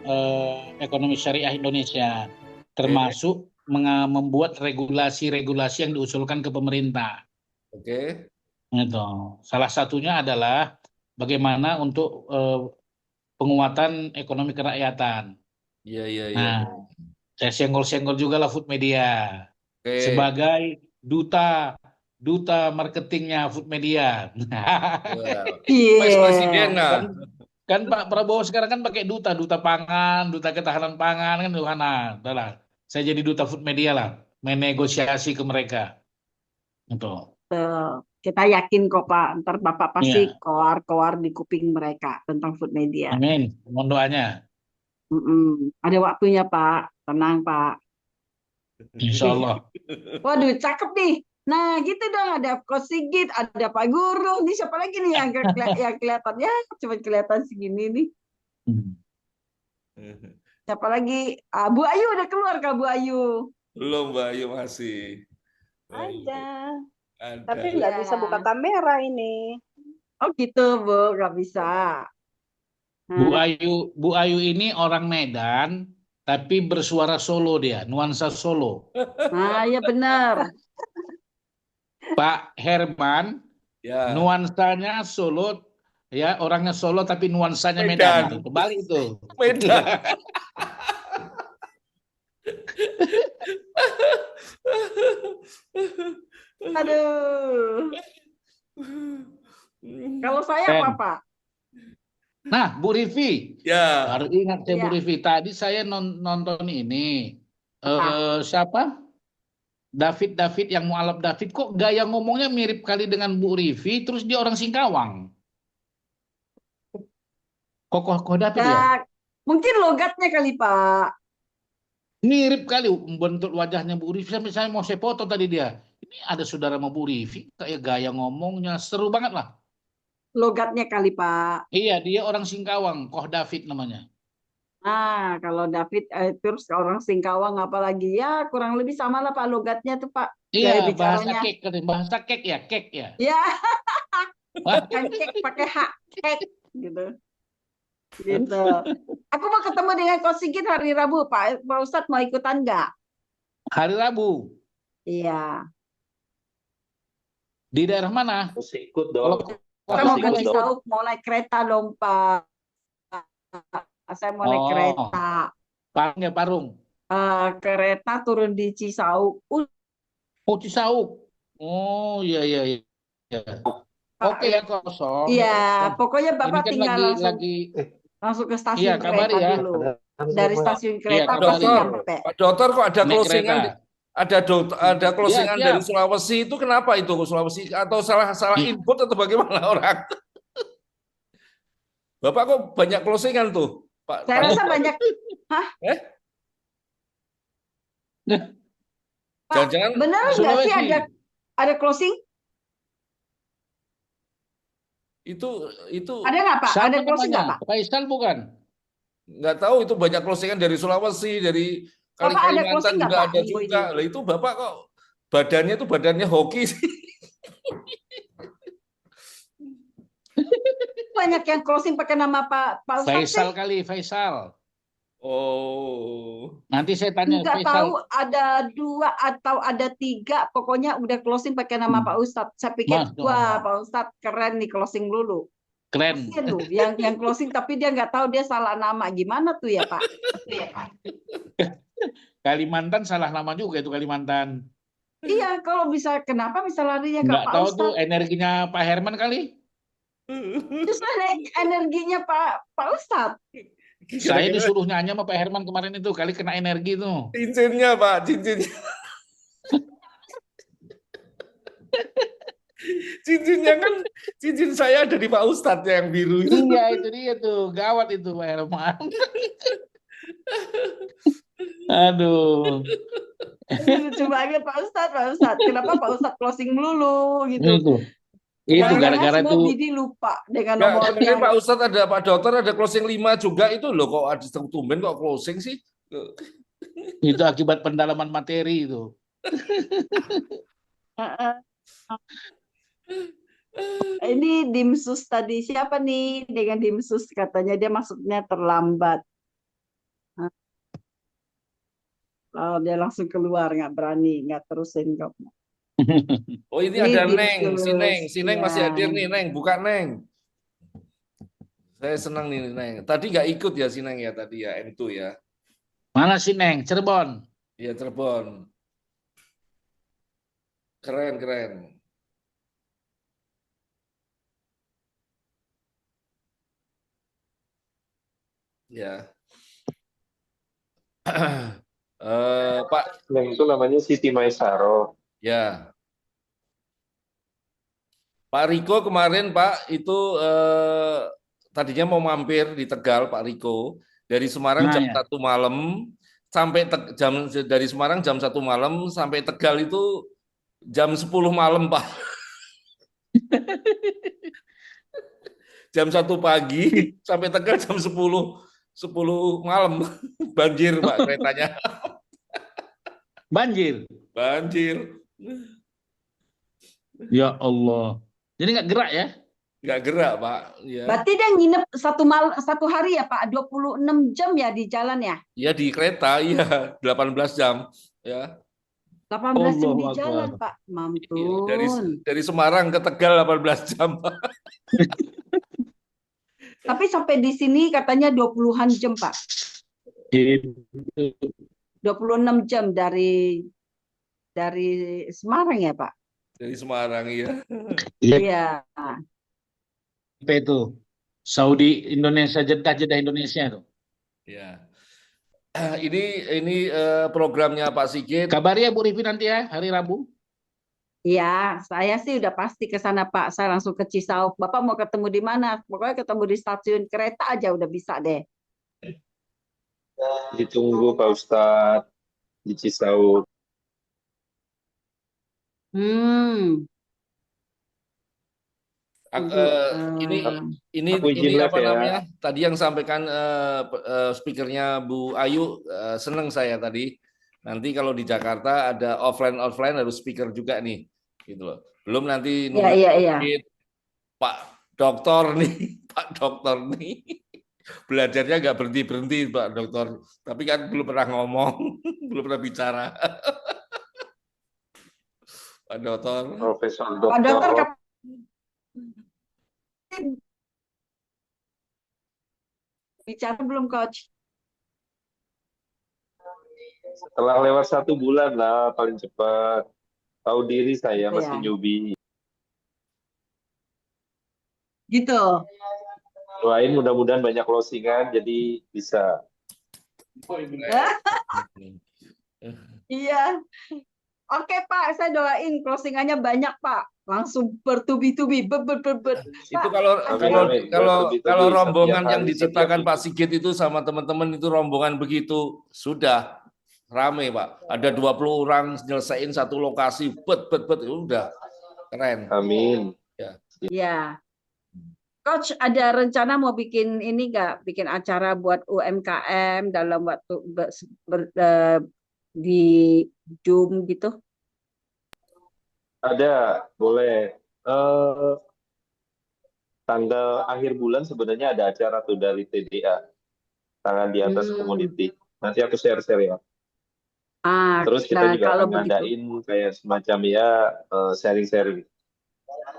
ekonomi syariah Indonesia, termasuk membuat regulasi-regulasi yang diusulkan ke pemerintah. Oke. Gitu. Salah satunya adalah bagaimana untuk penguatan ekonomi kerakyatan. Iya, iya, iya. Nah, saya senggol-senggol juga lah Food Media Oke. sebagai duta marketingnya Food Media. Wah, Iya. Vice Presiden Kan, nah. kan Pak Prabowo sekarang kan pakai duta pangan, duta ketahanan pangan kan tuh nah, udah lah. Saya jadi duta Food Media lah, menegosiasi ke mereka. Gitu. Betul. Kita yakin kok Pak, ntar Bapak pasti Iya, koar-koar di kuping mereka tentang Food Media. amin. Mohon doanya. Ada waktunya Pak, tenang Pak. Insya Allah. Waduh, cakep nih. Nah, gitu dong. Ada Coach Sigit, ada Pak Guru. Nih siapa lagi nih yang kelihatan? Ya, cuma kelihatan segini nih. Siapa lagi? Bu Ayu udah keluar Kak Bu Ayu? Belum, Mbak Ayu masih. Ada. Ada. Tapi nggak bisa Iya. buka kamera ini. Oh gitu Bu, nggak bisa. Bu Ayu ini orang Medan, tapi bersuara Solo dia, nuansa Solo. Nah, ya benar. Pak Herman, Ya. nuansanya Solo, ya orangnya Solo tapi nuansanya Medan. Medan. Itu. Kebalik itu. Medan. Aduh. Kalau saya Ken. apa Pak? Nah, Bu Rivi, Ya. baru ingat saya Bu Ya. Rivi. Tadi saya nonton ini, Apa? siapa? David yang mualaf David, kok gaya ngomongnya mirip kali dengan Bu Rivi, terus dia orang Singkawang. Kok David ya? Ya, mungkin logatnya kali Pak. Mirip kali bentuk wajahnya Bu Rivi. Sampai saya mau saya foto tadi dia. Ini ada saudara sama Bu Rivi, kayak gaya ngomongnya seru banget lah. Logatnya kali Pak. Iya, dia orang Singkawang, Koh David namanya. Nah, kalau David terus orang Singkawang apalagi ya kurang lebih sama lah Pak logatnya tuh Pak. Gaya Iya, bahasa bicaranya. kek katanya. Bahasa kek ya, kek ya. Ya, Wah, kan kek pakai H, kek gitu. Gitu. Aku mau ketemu dengan Coach Sigit hari Rabu Pak. Pak Ustadz mau ikutan nggak? hari Rabu. Iya. Di daerah mana? Harus ikut Kalau dong. Kita mau ke Cisauk, mau naik kereta dong Pak. Saya mau naik kereta. Parung ya, Parung. Kereta turun di Cisauk. Oh, Cisauk. Oh, iya, iya, iya. Oke ya, kosong. Iya, pokoknya Ini Bapak kan tinggal langsung ke stasiun Iya, kabari kereta ya. dulu. Dari stasiun kereta kabari. pasti nyampe. Pak Dokter kok ada naik closingan? kereta. Ada closingan Siap. dari Sulawesi itu kenapa itu Sulawesi atau salah input atau bagaimana orang? Bapak kok banyak closingan tuh, Pak? Saya rasa banyak. Hah? Pak, Jangan-jangan benar nggak sih Sulawesi. ada closing? itu Ada nggak Pak? Siapa Ada closing nggak namanya? Pak? Faisal bukan? nggak tahu itu banyak closingan dari Sulawesi, dari Bapak ada Kalimantan closing nggak, juga Pak, ada minggu juga. ini? Lah itu Bapak kok badannya hoki sih. Banyak yang closing pakai nama Pak Ustadz Faisal sih. kali, Faisal. Oh. Nanti saya tanya Nggak Faisal. tahu ada 2 atau ada 3, pokoknya udah closing pakai nama Pak Ustadz. Saya pikir, Mas, wah Pak Ustadz keren nih closing dulu. Keren. Kasian loh, yang closing tapi dia nggak tahu dia salah nama. Gimana tuh ya Pak? Kalimantan salah nama juga itu Kalimantan. Iya, kalau bisa, kenapa bisa larinya ke Nggak Pak tahu tuh Ustadz? energinya Pak Herman kali. Justru energinya Pak Ustadz. Saya disuruh nyanyi sama Pak Herman kemarin itu kali kena energi tuh. Cincinnya Pak, cincinnya. Cincinnya kan cincin saya ada di Pak Ustadz yang biru itu. Iya itu dia tuh gawat itu Pak Herman. Aduh. Lucu banget Pak Ustadz. Kenapa Pak Ustadz closing melulu gitu? Itu Jangan-jangan gara-gara semua tuh bidi lupa dengan Nggak, nomor kemarin yang Pak Ustadz ada Pak Dokter ada closing 5 juga itu loh, kok ada tumben kok closing sih. itu akibat pendalaman materi itu. Ini Dimsus tadi siapa nih dengan Dimsus katanya dia masuknya terlambat. Oh, dia langsung keluar nggak berani nggak terusin kok. Oh ini Ini ada Dimsus, Neng, si Neng ya. masih hadir nih Neng, buka Neng. Saya senang nih Neng. Tadi nggak ikut ya si Neng ya tadi ya M2 ya. Mana sih Neng? Cirebon. Iya Cirebon. Keren keren. Ya. Pak, Yang itu namanya Siti Maisaro. ya. Pak Riko kemarin Pak itu tadinya mau mampir di Tegal Pak Riko dari Semarang Nah jam ya. 1 malam sampai dari Semarang jam 1 malam sampai Tegal itu jam 10 malam Pak. Jam 1 pagi sampai Tegal jam 10 malam. Banjir Pak keretanya. Banjir. Banjir. Ya Allah. Jadi nggak gerak ya? Nggak gerak Pak. Ya. Berarti dia nginep satu hari ya Pak, 26 jam ya di jalan ya? Ya di kereta iya 18 jam ya. 18 jam di Allahu jalan Akbar. Pak. Iya, dari Mampun. dari Semarang ke Tegal 18 jam Pak. Tapi sampai di sini katanya 20-an jam Pak. Itu. 26 jam dari Semarang ya Pak? Dari Semarang ya. Iya. Apa itu? Saudi Indonesia, Jeddah Indonesia tuh. Ya. Ini programnya Pak Sigit. Kabari ya Bu Rivi nanti ya hari Rabu. Iya, saya sih udah pasti ke sana Pak. Saya langsung ke Cisauk. Bapak mau ketemu di mana? Pokoknya ketemu di stasiun kereta aja udah bisa deh. Ditunggu Pak Ustadz di Cisauk. Hmm. Ini Aku izin ini live apa ya. namanya? Tadi yang sampaikan speakernya Bu Ayu seneng saya tadi. Nanti kalau di Jakarta ada offline harus speaker juga nih, gitu loh. Belum nanti nunggu Iya. Pak Dokter nih, Pak Dokter nih. Belajarnya nggak berhenti Pak Dokter. Tapi kan belum pernah ngomong, belum pernah bicara. Pak Dokter. Profesor Pak Dokter Doktor. bicara belum Coach? Setelah lewat 1 bulan lah paling cepat. Tahu diri saya Gitu masih ya. newbie. Gitu. Doain mudah-mudahan banyak closingan jadi bisa. Iya. Oke Pak, saya doain closingannya banyak Pak. Langsung bertubi-tubi, Itu Pak, kalau rombongan Setiap yang hari, diciptakan setiap Pak Sigit itu sama teman-teman itu rombongan begitu sudah rame Pak. Ada 20 orang nyelesain satu lokasi, udah keren. Amin. Ya. Coach, ada rencana mau bikin ini nggak? Bikin acara buat UMKM dalam waktu di Zoom gitu? Ada, boleh. Tanggal akhir bulan sebenarnya ada acara tuh dari TDA, Tangan di Atas Community. Nanti aku share-share ya. Terus kita Nah, juga kalau akan begitu. ngadain kayak semacam ya sharing-sharing.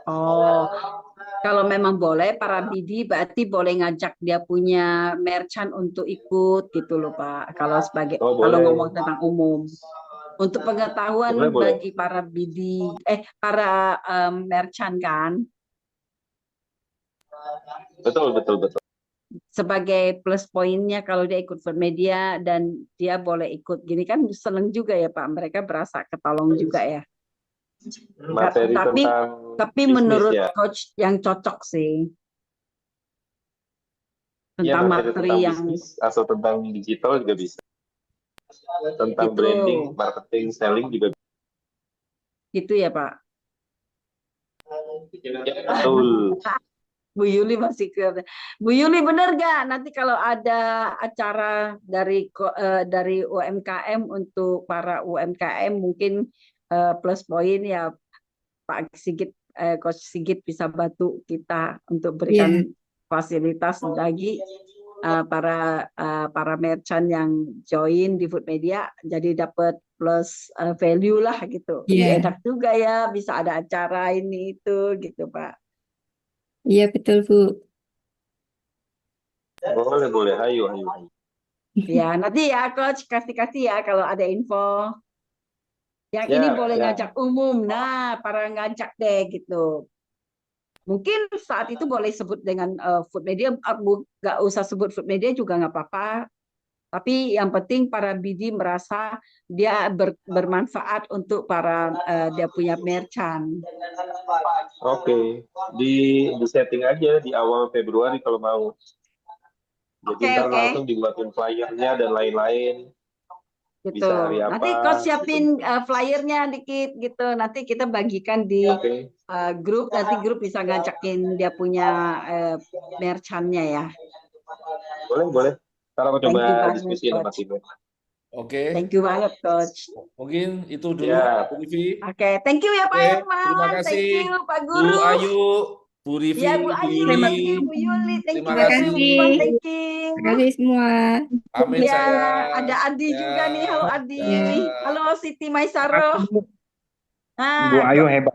Oh, kalau memang boleh para BD berarti boleh ngajak dia punya merchant untuk ikut gitu loh Pak. Kalau sebagai Oh, kalau boleh. ngomong tentang umum. Untuk pengetahuan Boleh. bagi para BD para merchant kan Betul. sebagai plus poinnya kalau dia ikut food media dan dia boleh ikut gini kan seneng juga ya Pak. Mereka berasa ketolong juga ya. Materi tentang Tapi bisnis menurut ya. coach yang cocok sih Ya, tentang materi materi tentang yang bisnis atau tentang digital juga bisa. Tentang Gitu. branding, marketing, selling juga bisa. gitu ya Pak. Ya, betul. Bu Yuli masih ke. Bu Yuli bener gak nanti kalau ada acara dari UMKM untuk para UMKM mungkin plus poin ya Pak Sigit, Coach Sigit bisa bantu kita untuk berikan fasilitas bagi para merchant yang join di Food Media jadi dapat plus value lah gitu. Jadi enak juga ya bisa ada acara ini itu gitu Pak. Iya betul Bu. Boleh, boleh. Ayo, ayo. Ya, nanti ya Coach kasih-kasih ya kalau ada info. Yang ini Ya, boleh ya. ngajak umum. Nah, para ngajak deh gitu. Mungkin saat itu boleh sebut dengan food media, nggak usah sebut food media juga nggak apa-apa. Tapi yang penting para BD merasa dia bermanfaat untuk para dia punya merchant. Oke. Di setting aja di awal Februari kalau mau. Jadi Oke, ntar oke. langsung dibuatin flyernya dan lain-lain. Gitu. Bisa hari Nanti apa. Coach siapin flyernya dikit gitu. Nanti kita bagikan di Oke. grup. Nanti grup bisa ngajakin dia punya merchantnya ya. Boleh, boleh. Ntar aku Thank you coba banget, diskusi sama Coach. timnya. Oke, Thank you banget, Coach. mungkin itu dulu Ya. Bu Rivi. Oke, thank you ya Pak Oke, Herman. terima Thank kasih you Pak Bu Guru. Ayu, Bu Rivi, Ya Bu Bu Ayu, Yuli. thank you Bu Yuli, thank Terima you kasih. everyone, thank you. Terima kasih semua. Pamit Ya, saya. ada Adi Ya, juga nih. Halo Adi. ya. Halo Siti Maisaro. Bu Nah, Ayu hebat.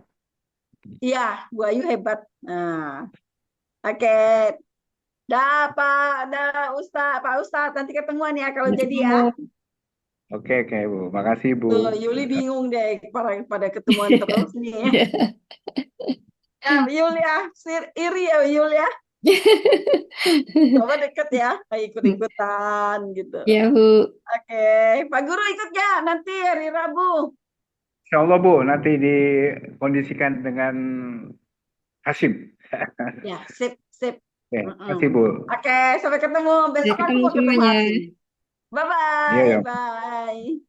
iya, Bu Ayu hebat. Nah, oke. Dah Pak, dah Ustaz, Pak Ustaz, nanti ketemuan ya kalau jadi ya. Oke, Bu. Makasih, Bu. Tuh, Yuli bingung deh pada ketemuan terus nih. Ya, Yuli ya, iri ya Yuli ya. Coba deket ya, ikut-ikutan gitu. Ya, Bu. Oke, Pak Guru ikut ya nanti hari Rabu. Insya Allah, Bu. Nanti dikondisikan dengan Hasim. Ya, sip, sip. Oke, makasih, Bu. Oke, sampai ketemu. Besok aku Sampai ketemu mau ketemu semuanya. Hasim. Bye-bye. Iya, ya. Bye.